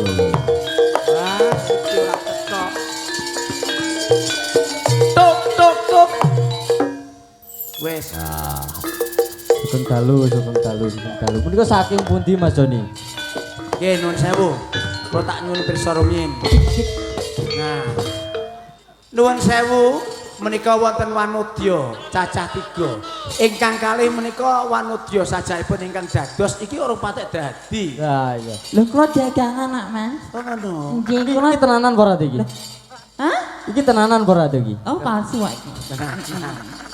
Ah, iki ora ketok. Tuk tuk tuk. Wes. Sugeng dalu, sugeng dalu, sugeng dalu. Punika saking pundi Mas Joni? Nggih, nuwun sewu. Kula tak nyuwun pirsa rumiyin. Nah. Nuwun sewu menika wonten wanudya cacah 3. Ingkang kalih menika wanudya sajaipun ingkang dados iki ora patek dadi. Lah iya. Lho kula dagangan nak Mas. Oh ngono. Nggih Iki kula. tenanan apa ora iki? Hah? Iki tenanan apa ora iki? Oh palsu wae iki.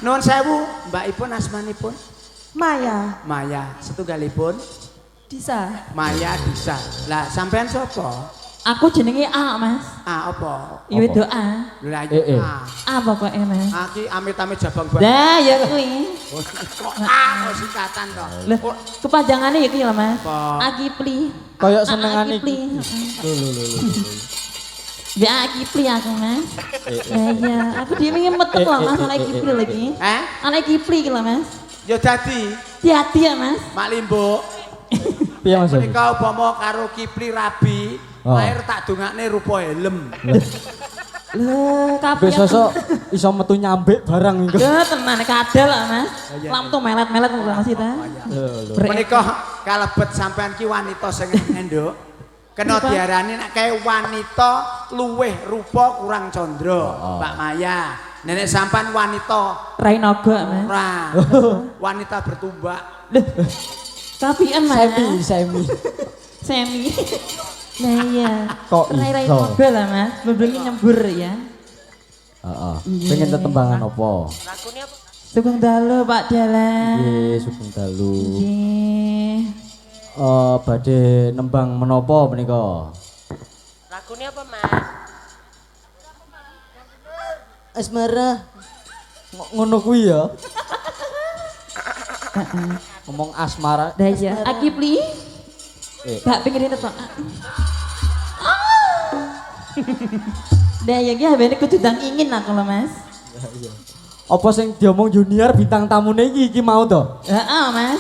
Nuwun sewu, Mbakipun asmanipun Maya. Maya, setunggalipun Disa. Maya Disa. Lah sampean sapa? Aku jenenge A Mas. Ah apa? Iya doa. Lah Eh. ah. A pokoke Mas. Aki amit-amit jabang banget. Lah ya kuwi. Kok ah kok singkatan to. Lah kepanjangane ya kuwi lho Mas. Apa? Akipli. Kayak senengane Akipli. Lho. Ya Akipli aku Mas. Ya iya, aku dhewe ngemetek lho Mas anak Akipli lagi. Anak Akipli iki lho Mas. Ya dadi Hati-hati ya Mas. Mak Limbuk. Piye Mas Joni? Menika upama karo Kipli Rabi, Oh. lahir tak dongakne rupa helm. Lho, kabeh. Besok iso metu nyambek barang iku. Ya tenan kadal lah Mas. Lamtu melet-melet kok Mas itu. Lho. Menika kalebet sampean ki wanita sing enduk. Kena diarani nek kae wanita luweh rupa kurang candra, Mbak Maya. Nenek sampean wanita Rainaga Mas. ora. Wanita bertumbak. Lho. Kapian Mas. Semi. Semi. Nah iya. Kok Rai-rai iso? moga lah Mas. Bebengi nyembur ya. Heeh. Pengen tetembangan apa? Sugeng dalu Pak Dalang. Nggih, sugeng dalu. Nggih. Badhe nembang menapa menika? Lagune apa, Mas? Asmara. Ngono kuwi ya. Ngomong asmara. Dah iya. Akipli. Gak pengen itu. Dah ya ki habene kudu ndang ingin aku lho Mas. Apa sing diomong junior bintang tamune iki mau to? Heeh Mas.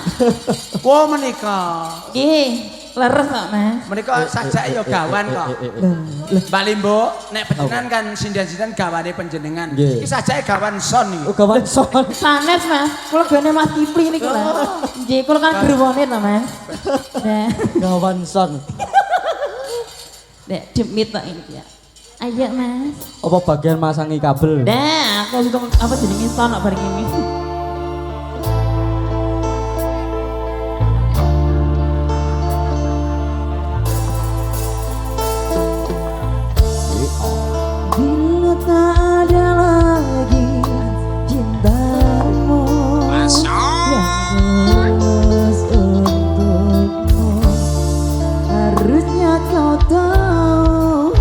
Wo menika. Nggih, leres kok Mas. Menika sajake ya gawan kok. Mbak Limbo, nek panjenengan kan sindan-sindan gawane panjenengan. Nggih. Iki sajake gawan son iki. Oh gawan son. Sanes Mas, kula gone Mas Kipli niku lho. Nggih, kula kan gerwone to Mas. Nah, Gawan son. nek demit kok ini ya. Ayo Mas. Apa bagian masangi kabel? Nah, aku suka apa jenenge sono bareng ini. tak ada lagi cintamu yang tulus untukmu. Harusnya kau tahu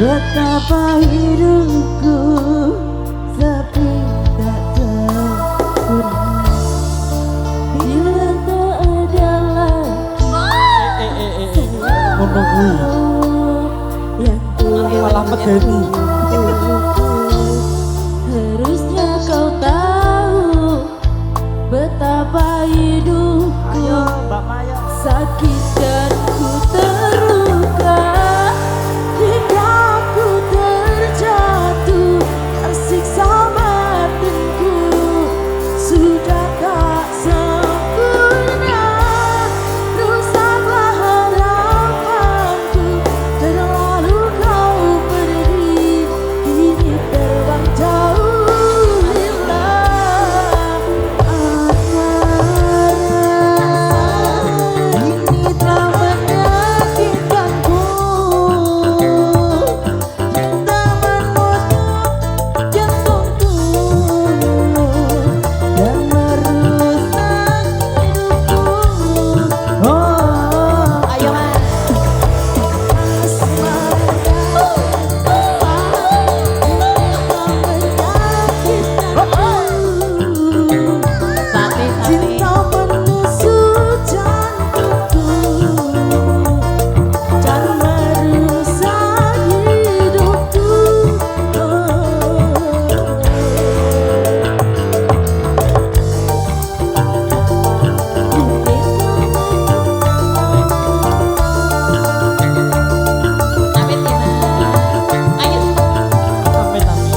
betapa hidupku sepi tak sempurna bila tak ada lagi ngono kuwi yang tulus malah medeni. Harusnya kau tahu betapa hidupku sakit dan ku terluka hingga ku terjatuh tersiksa batinku sudah tak sempurna rusaklah harapanku terlalu kau pergi kini terbang jauh hilang ini telah menyakitkanku cinta menusuk jantungku dan merusak hidupku. Ayo mas cinta menusuk jantungku dan merusak hidupku. Amit ya mas. Ayo. Amit amit.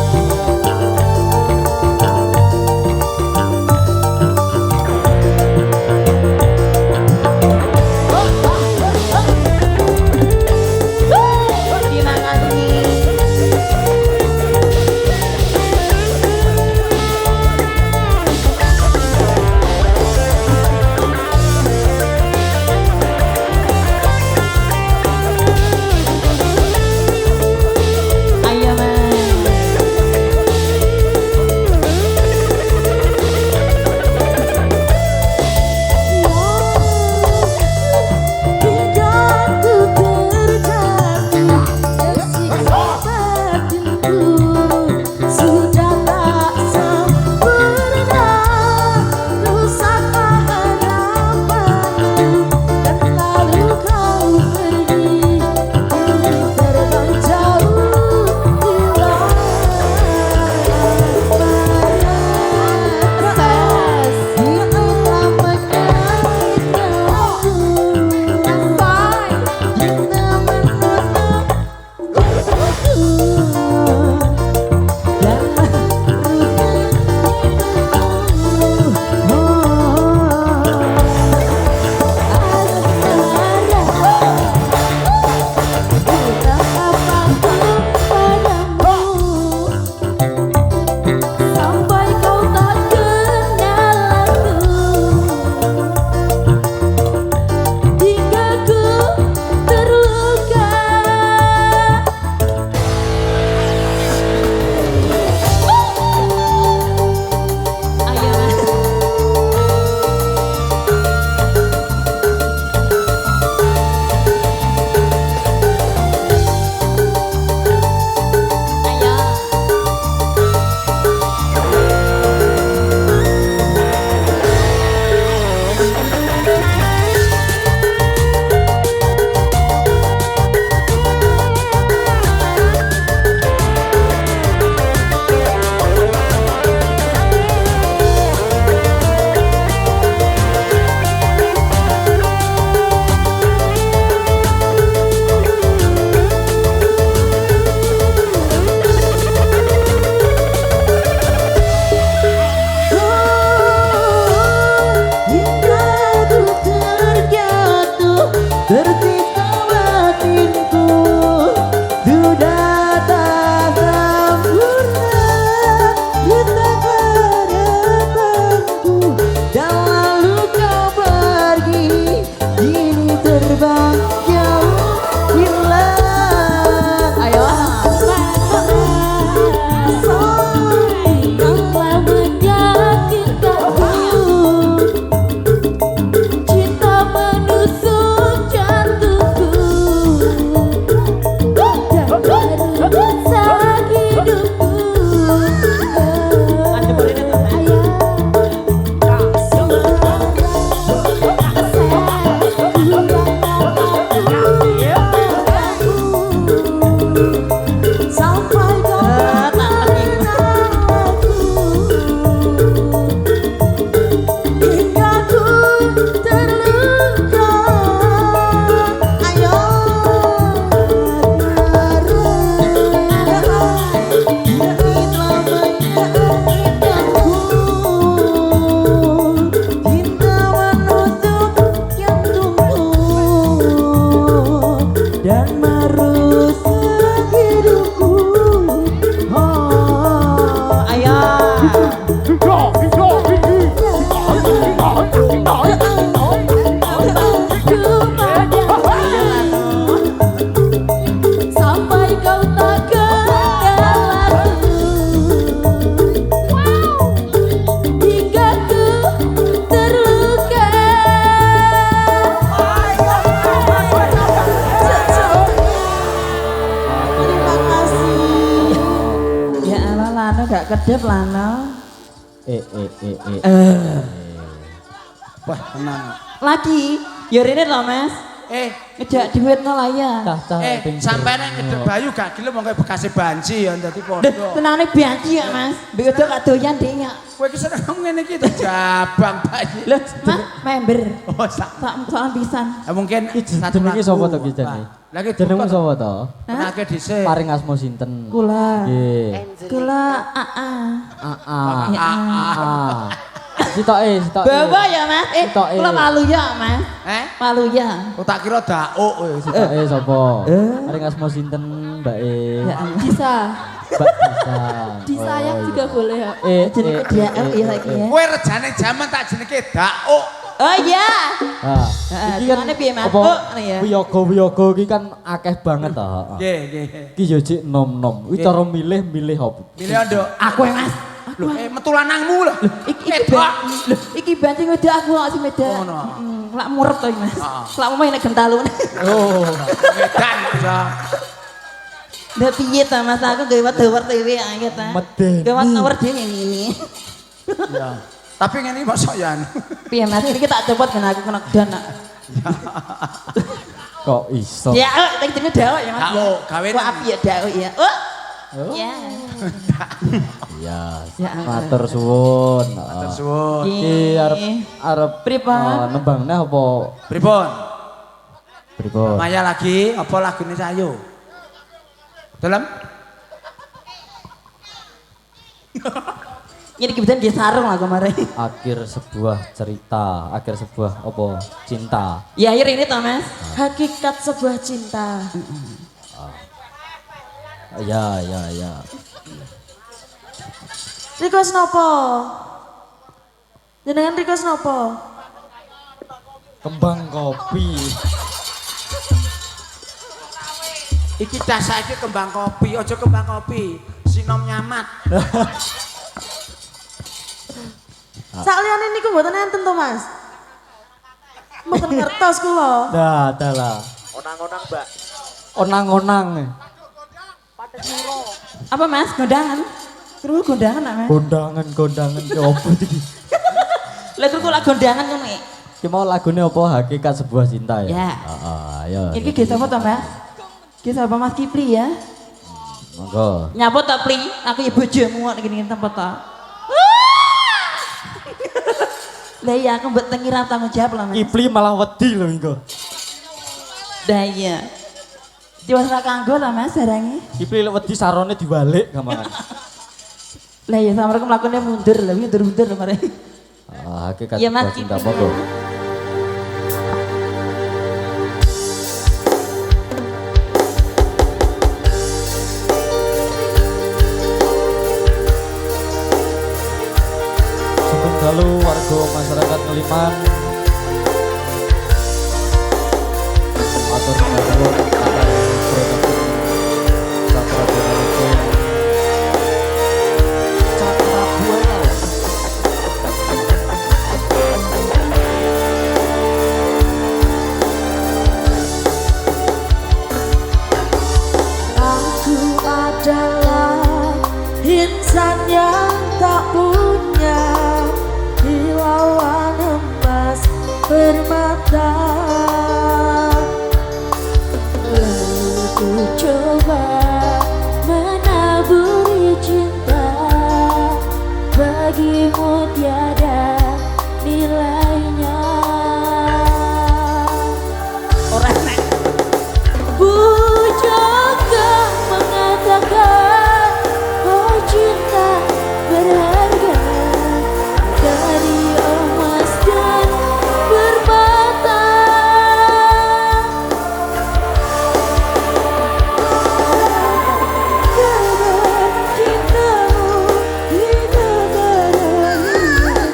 Terima kasih. Ayo mas. Hingga ku terjatuh tersiksa batinku sudah tak sempurna rusaklah harapanku dan lalu kau pergi kini terbang jauh hilang batas yang telah menyakitkanku cinta menusuk jantungku gak kedep lana. Wah, tenang. Lagi, ya rene lho Mas. Ngejak duitno lah ya. Cah-cah pinter. Sampai nek ngedep Bayu gak gelem wong bekase banci ya dadi Deh, podo. tenane banci ya Mas. Mbek udah gak doyan deh ya. Kowe ki seneng ngene iki to jabang Bayu. Loh, Mas, member. Oh, sak. Soal pisan. Mungkin satu Jenenge lagu. sapa to ki jane? Lagi Jenengmu sapa to? Penake dhisik. Paring asma sinten? Kula. Nggih. Kula AA. Sitoke. Bawa ya Mas. Sitoke. Kula malu ya Mas. Malu ya. Oh, tak kira dauk kowe. Sitoke sapa? Paring asma sinten, Mbak E? Bisa. Mbak Bisa. Disayang juga boleh ya. Jenenge dia ya saiki ya. Kowe rejane jaman tak jenenge dauk. Oh iya. Ah, iki kan Gimana piye Mas? apa, Oh, ya. Wiyaga iki kan akeh banget ta. Nggih, nggih. Iki yo jek nom-nom. Kuwi cara milih apa? Milih nduk. Aku ya Mas. Lho, metu lanangmu lho. Iki banting udah aku sing medan. Ngono. Lak murep to Mas. Lak mau nek gentalun. Oh, medan bisa. Lah piye ta Mas aku gawe wedher dhewe ae ta. Medeni. Gawe wedher dhewe ngene. Ya. Tapi ngene iki mosok ya. Piye Mas iki tak cepot ben aku kena dan. Kok iso? Ya, tak jenenge dauk ya Mas. Dauk, gawe Kok api ya dauk ya. Oh. Ya. Iya, Ya, matur suwun. Matur suwun. Iki arep Pripun? nembangne apa? Pripun? Pripun? Maya lagi apa lagune Sayu? Dalam? Ini kebetulan dia sarung lah kemarin. Akhir sebuah cerita, akhir sebuah apa? Cinta. Ya akhir ini toh Mas. Hakikat sebuah cinta. Ya. Request nopo? Jenengan request nopo? Kembang kopi. Iki tas saiki kembang kopi, aja kembang kopi. Sinom nyamat. Sakliyane niku mboten enten to, Mas? Mboten ngertos kula. Dah, adalah. Onang-onang, Mbak. Onang-onang. Apa Mas? Gondangan? Kru gondangan nak Mas? Gondangan ke opo iki? Lah kru lak gondangan ngono iki. Ki mau lagune apa? Hakikat sebuah cinta ya. Ya. Ayo. Iki ge sapa to Mas? Ki sapa Mas Kipli ya? Monggo. Nyapa to Pli? Aku ya bojomu kok ngene tempat to. Lah iya aku mbok tengi ra tanggung jawab lah Mas. Kipli malah wedi lho engko. Dah iya. Diwas ra kanggo lah Mas barange. Kipli lek wedi sarone diwalik gampang. Lah iya sampe mlakune mundur lho, mundur-mundur kemarin. Hakikat Iya, Mas, sebuah cinta Kipli. monggo. Sugeng dalu warga masyarakat Ngeliman. Atur nuwun akan produksi Cakra Buana Cakra Buana. Aku adalah insan yang tak punya kilauan emas permata. Lalu ku coba menaburi cinta, bagimu tiada nilainya. Orang nek Bukankah mengatakan oh cinta berharga dari emas dan permata. Kabar cintamu di negara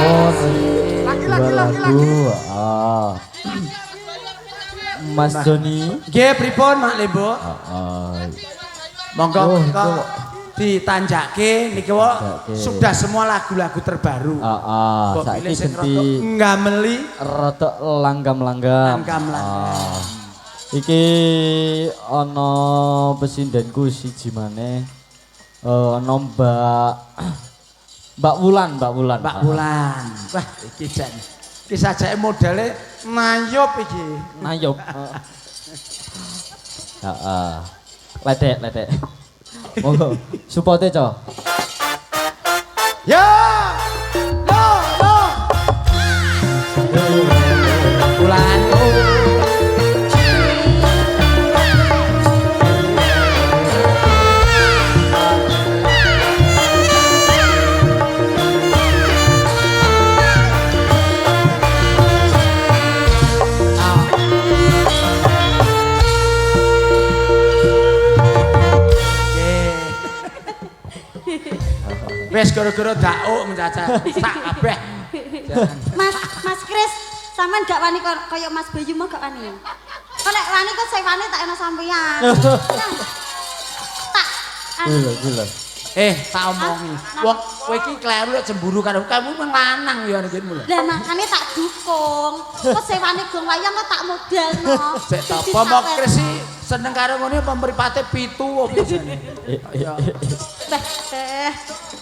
Dua lagu. Ah. Mas Joni. Nggih pripun Mak Lembo? Monggo Oh, monggo ditanjake niki wae Tanjake. sudah semua lagu-lagu terbaru. Kok Saiki pilih sing ganti rada ngameli rada langgam-langgam. langgam-langgam. Iki ana pesindenku siji maneh. Ana Mbak Wulan. Mbak Wulan. Wah, iki jan. Iki sajake modele nayup iki. Nayup. Heeh. Ledek. Monggo supporte, Co. Ya. Lo. Mbak Wulan. Wes gara-gara dauk mencaca sak kabeh. Mas Kris, sampean gak wani koyo Mas Bayu mah gak wani. Kok nek wani kok sewane tak ana sampean. Tak Gila. Tak omongi. Wong kowe iki kleru lek cemburu karo kamu men lanang ya ngene lho. Lah makane tak dukung. Kok sewane gong wayang kok tak modalno. Sik apa mok Kris seneng karo ngene apa mripate 7 opo jane. Ya.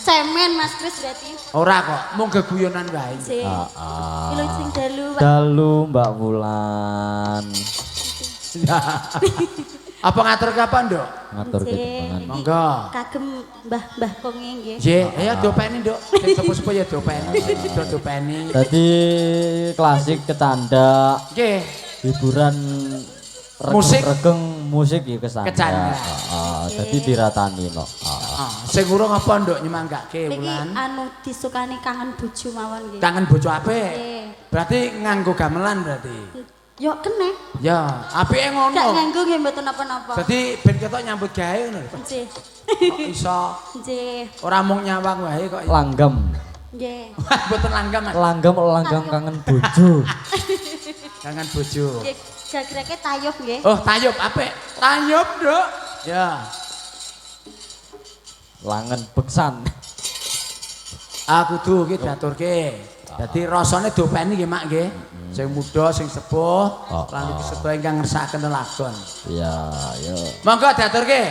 Cemen Mas Kris berarti. Ora kok, mung geguyonan wae. Sing. Lho sing dalu. Dalu Mbak Wulan. Apa ngatur kapan, Nduk? Ngatur kedepangan. Monggo. Kagem Mbah Konge nggih. Nggih, ayo diopeni, Nduk. Sing sepuh-sepuh ya diopeni. Diopeni. Tadi klasik ketanda, Nggih. hiburan Musik. regeng musik ya kesana. Kecanda. Jadi diratani no. Sing urung apa, Nduk nyemanggake Niki Wulan? anu disukani kangen bojo mawon nggih. Kangen bojo apik. Nggih. Berarti nganggo gamelan berarti. Yo kene. Ya, apike Gak ngono. nganggo nggih mboten napa-napa. Dadi ben ketok nyambut gawe ngono lho. Nggih. Kok iso Nggih. ora mung nyawang wae kok. Langgam. Nggih. Mboten langgam, Mas. Langgam kangen bojo. Kangen bojo. Nggih, gagrake tayub nggih. Oh, tayub apik. Tayub, Nduk. Ya. Langen beksan. Kudu iki diaturke. Dadi rasane dopeni nggih, Mak nggih. Sing muda, sing sepuh, lan iki sedaya ingkang ngersakaken lelagon. Iya, yo. Monggo diaturke.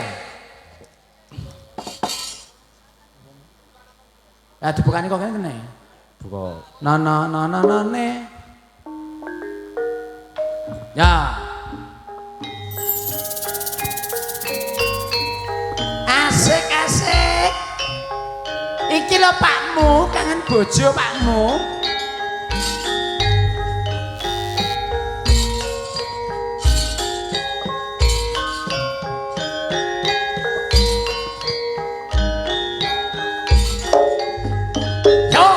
Dibukani kok kene. Buka. Ne. Ya. Asik. Iki lho Pakmu, kangen bojo Pakmu. Yo,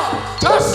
jos.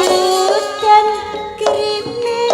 Udan kirimin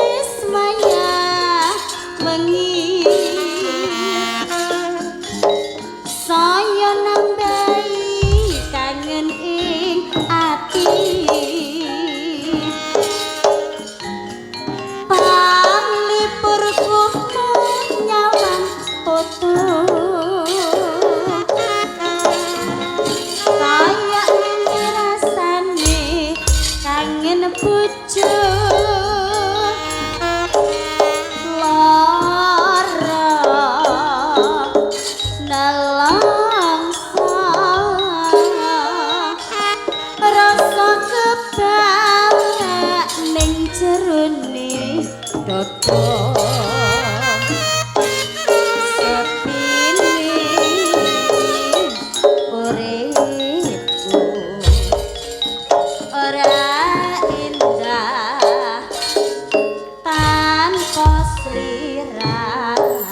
dodo sepini uripku ora indah tanpa sliramu.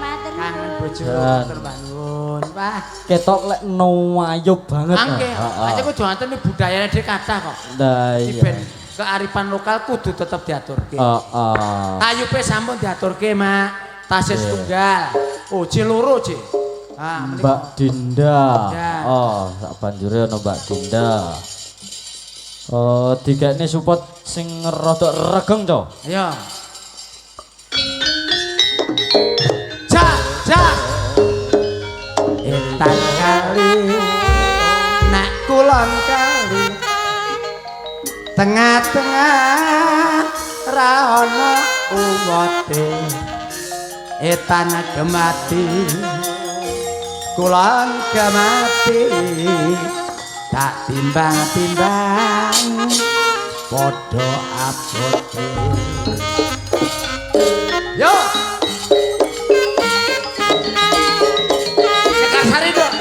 Matur Kangen nuwun. bojo Dan. terbangun, Pak. Ketok lek noayub banget. Angke, aja kok jangan ini budayanya dia kata kok. Nah, Di iya. ben kearifan lokal kudu tetap diaturke. Kayupe sampun diaturke, Mak. Tasih setunggal. Oh, loro, C. Ah, Mbak Dinda. Ya. Oh, sak banjure ana Mbak Dinda. Oh, digekne support sing rada regeng, Cok. Ayo. Jak. Etan kali. Nak kulon kali. Tengah-tengah ra ono umote. Etan gemati. Kulon gemati. Tak timbang-timbang. Podo abote. Yo. Sari dong.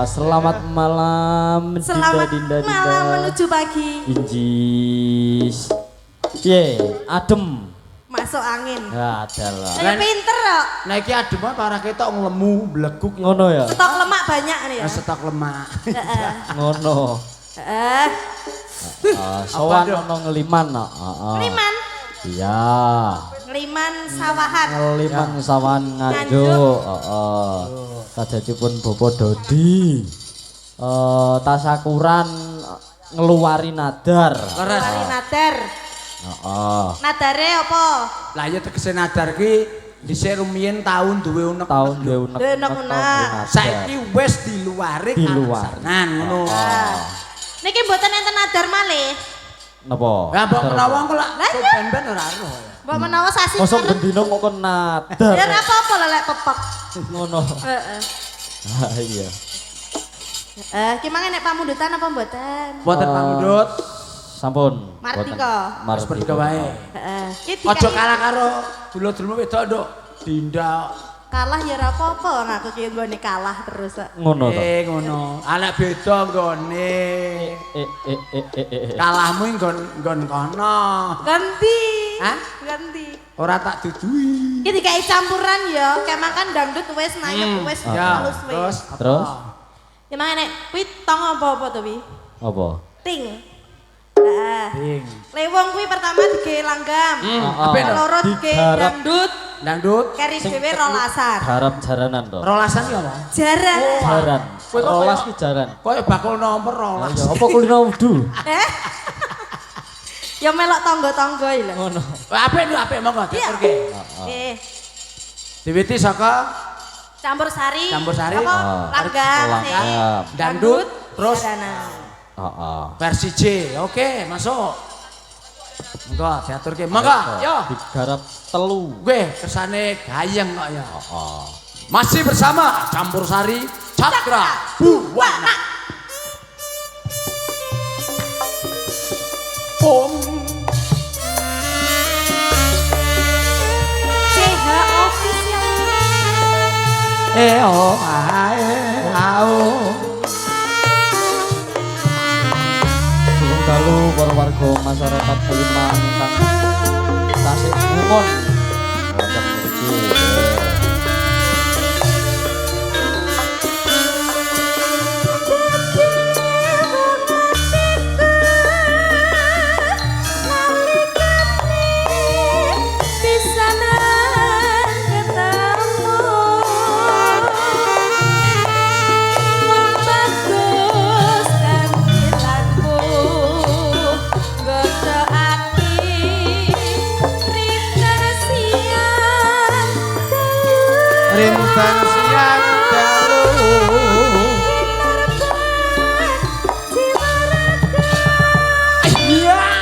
Selamat malam Selamat Dinda. malam menuju pagi. Injis. Piye? Adem. Masuk angin. Ya adalah. Saya pinter kok. Nah iki adem para ketok nglemu bleguk Ngono ya. Stok lemak banyak nih ya. stok lemak. Heeh. Ngono. Heeh. Sowan dong? ono ngeliman. Liman, Iya. liman sawahan. Ngeliman sawan nganjuk. Kadadipun Bapak Dodi. Tasakuran ngeluari nadar. Lari nadar. Nadare apa? Lah ya tegese nadar ki dhisik rumiyin taun duwe unek. Tahun dia unek. Duwe unek-unek. Saiki wis diluari Diluari. karesanan ngono. Niki mboten enten nadar malih. Napa? Lah mbok menawa kok lak Lah, iya. ben-ben ora ero. Mbok menawa sasi. Mosok bendino kok kon nadar. Ya ora apa-apa lah lek pepek. Ngono. Heeh. Iya. Ki mangke nek pamundutan apa mboten? Mboten pamundhut. Sampun. Martika. Wis pergi wae. Heeh. Ki Aja kalah karo dulur-dulur wedok nduk. Dinda. kalah ya ora apa-apa ngaku ki nggone kalah terus. Ngono to. Ngono. Anak beda nggone. Kalahmu nggon kono. Ganti. Hah? Ganti. Ora tak dudui. Ki dikai campuran ya, kayak makan dangdut wis nayep wis Ya, halus terus wis. Terus? Ya mangane kuwi tong apa-apa to wi? Apa? Ting. Heeh. Ting. Lewong kuwi pertama dige langgam. Apik to? Loro dige Digarap. dangdut, Dangdut. keri dhewe rolasan. Garap jaranan to. Rolasan ki apa? Jaran. Jaran. Kowe kok Rolas kaya- ki jaran. Koyo bakul nomor rolas. Ya apa kulino wudu? Eh? Ya melok tangga-tangga iki lho. Ngono. Apik monggo diaturke. Eh, Diwiti saka campur sari. Campur sari. Apa? Langgam. Langgam. sing Dangdut, terus jaranan. Heeh. versi J. Oke, masuk. Monggo diaturke. Monggo, yo. Digarap telu. Gue kersane gayeng kok ya. Heeh. Masih bersama Campur Sari Cakra Buwana. Om CH official. oh ae au. Sulung dalu para warga masyarakat Kaliman ingkang tasih ngungon. Wonten mriki. dan siang dalu. Iya.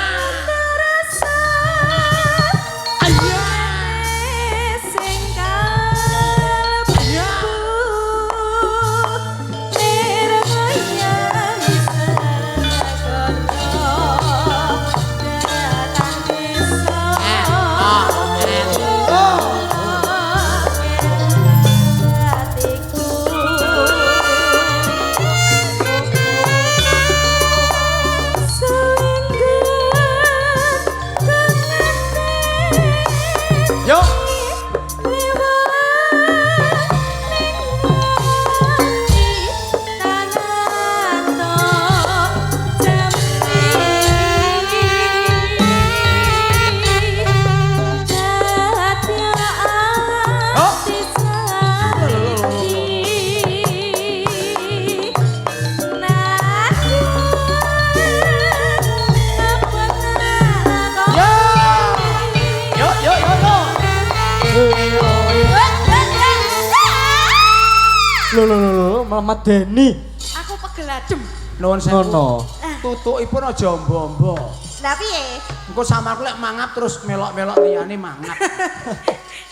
Lho, Mama Deni. Aku pegel adem. Nuwun sewu. Ngono. Tutukipun aja mbombo. Lah piye? Engko samarku lek mangap terus melok-melok liyane mangap.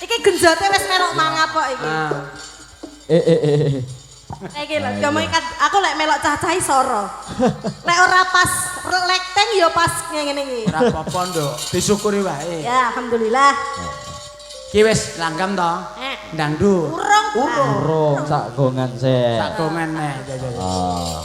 Iki genjote wis melok mangap kok iki. Nah, Iki lho, ngomong aku lek melok cah-cah isoro. Lek ora pas lekteng ya pas ngene iki. ora apa-apa, Nduk. Disyukuri wae. Ya, alhamdulillah. Ki wis langgam to? Ndang ndur. Urung. Urung sak gongan sik. Sak kongen neh. Ah.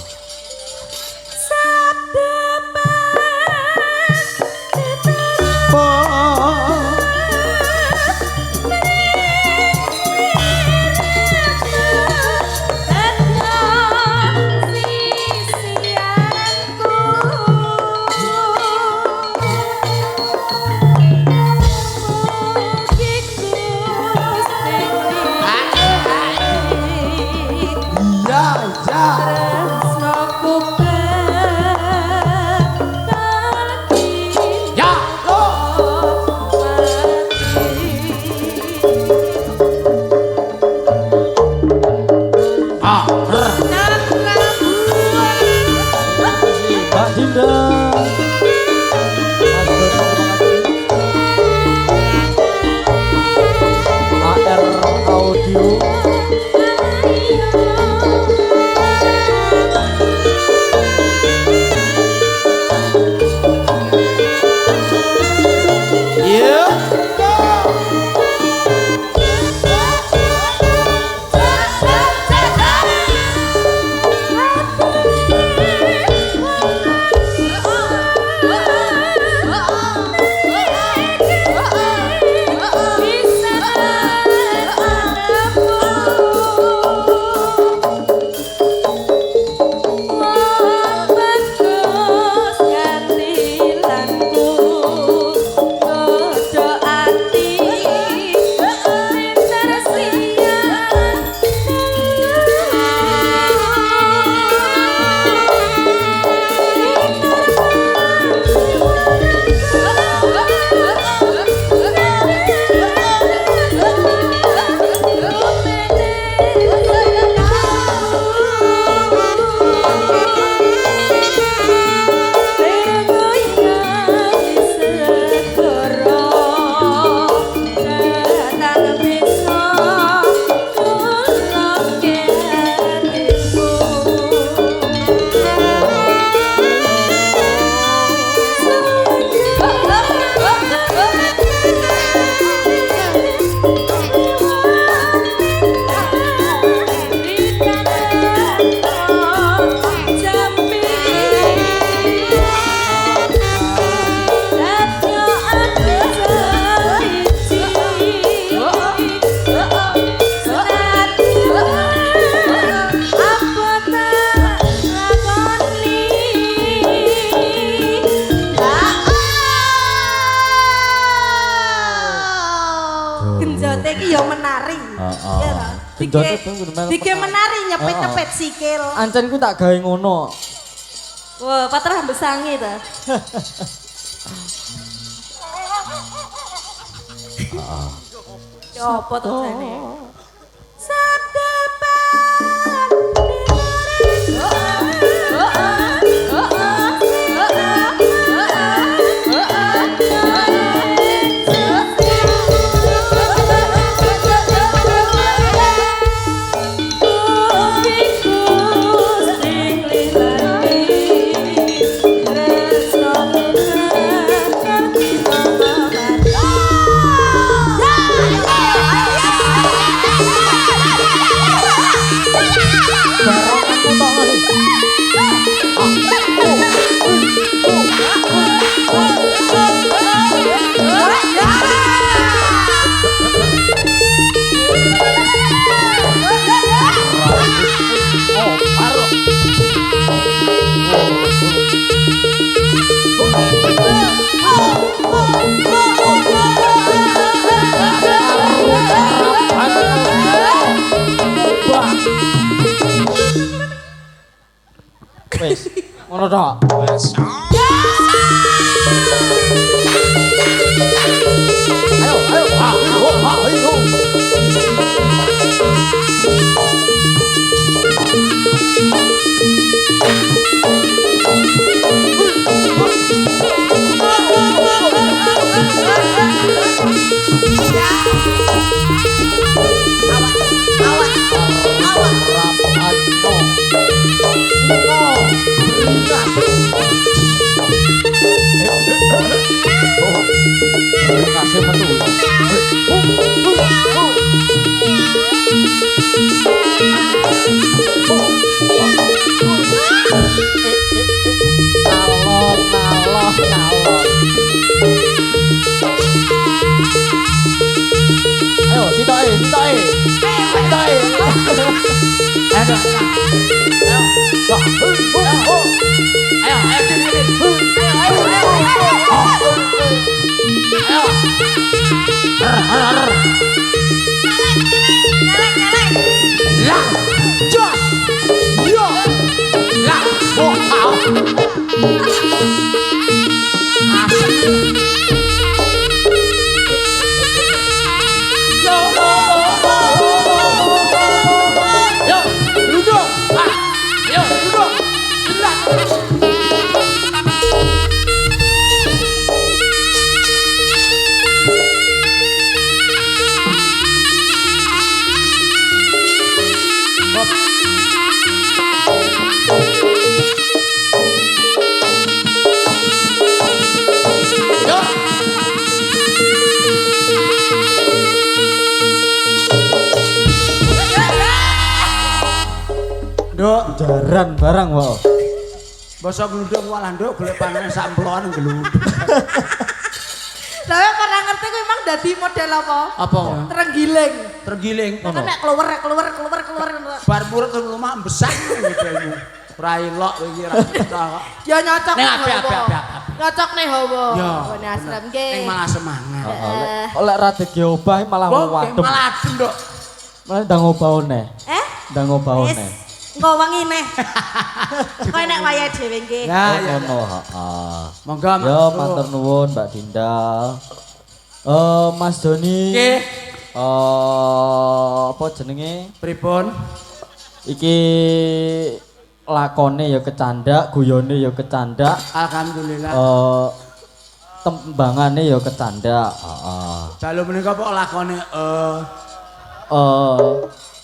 Mbak Dinda. AR Audio. Genjote iki ya menari. Iya ta? Genjote kudu melu. Dike menari nyepet-nyepet sikil. Ancen ku tak gawe ngono. Wah, patrah besangi ta. Ya apa to jane? Tok. Ayo. Kasih metu. Nalon. Ayo, sitoke. Nduk, Jaran barang wae. basa glunduk walah nduk golek panganan sak emplokan glunduk. Lah pernah ngerti kuwi emang dadi model apa? Apa? Terenggiling. Tergiling. Kan nek keluar. Bar murid ke rumah besar modelmu. Ora elok kowe iki ra. Ya nyocok. Ning ape. Nyocok nih hawa. Ya. Ngene asrem nggih. Ning malah semangat. Oleh rada diobah malah wadem. Malah adem, Nduk. Malah ndang obahone. Ndang obahone. Engko wengi neh. Kowe nek wayah dhewe nggih. Ya. Ngono, heeh. Monggo, Mas. Ya matur nuwun Mbak Dinda. Mas Doni. Nggih. Apa jenenge? Pripun? Iki lakone ya kecandak, guyone ya kecandak. Alhamdulillah. Tembangane ya kecandak. Heeh. Dalu menika kok lakone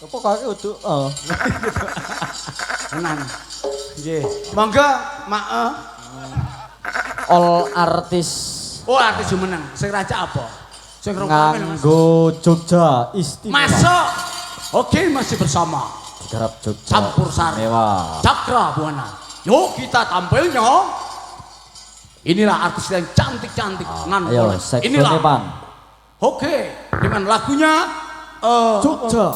Apa kake udu? tenan. Nggih. Monggo, Mak. All artis Oh, artis jumeneng. Sing raja apa? Sing rongkame nganggo Jogja istimewa. masuk. Oke, masih bersama Digarap Jogja. Campur sari. Mewah. Cakra Buana. Yuk kita tampilnya. Inilah artis yang cantik-cantik. Ayo, seksone Pan. Oke, dengan lagunya Jogja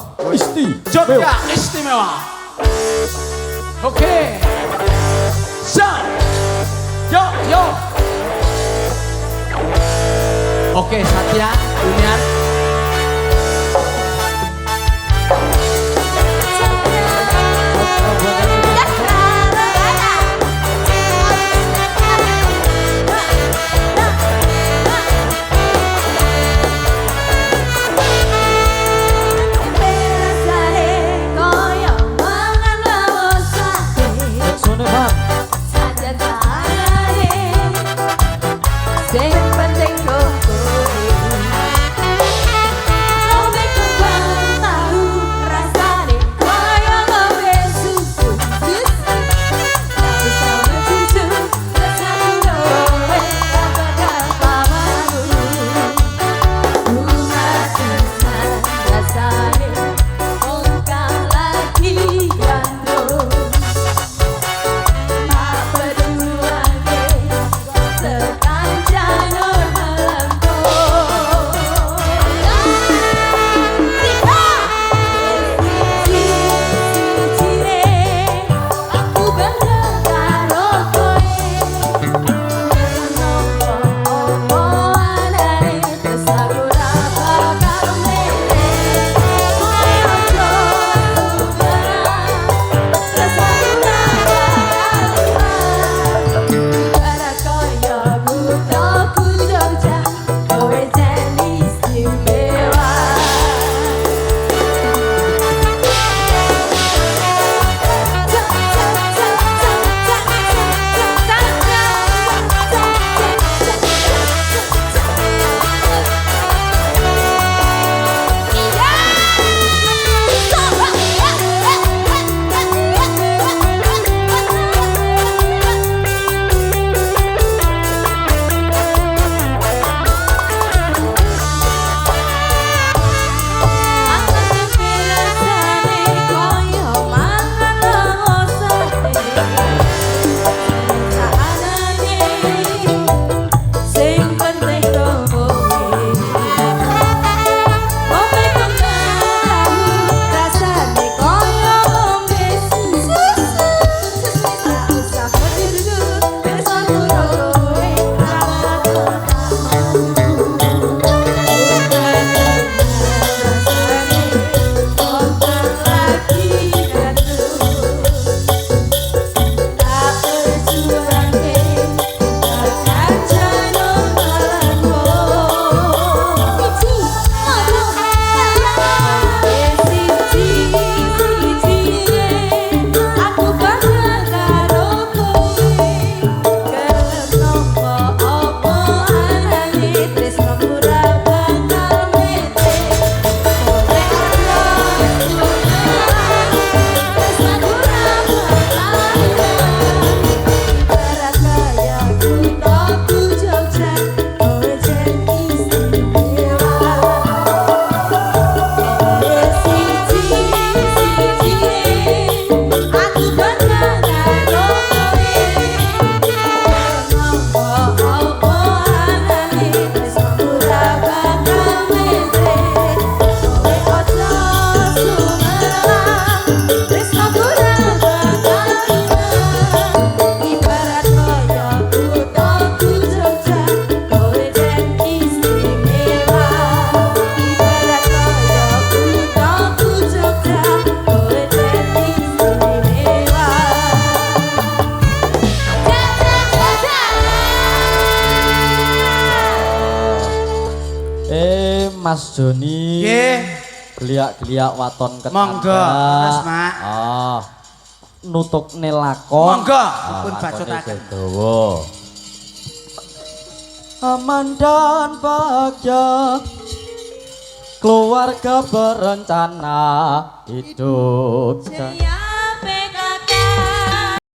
Jogja Istimewa. Oke. Yo. Oke, Satya, Junior. Seksone Pan. Sing penting kok Mas Joni. Nggih. Geliak-geliak waton ketada. Monggo, Mas Mak. Oh. Nutukne lakon. Monggo, Ah, dipun lakone bacutaken. Dawa. Aman dan bahagia keluarga berencana hidup Jaya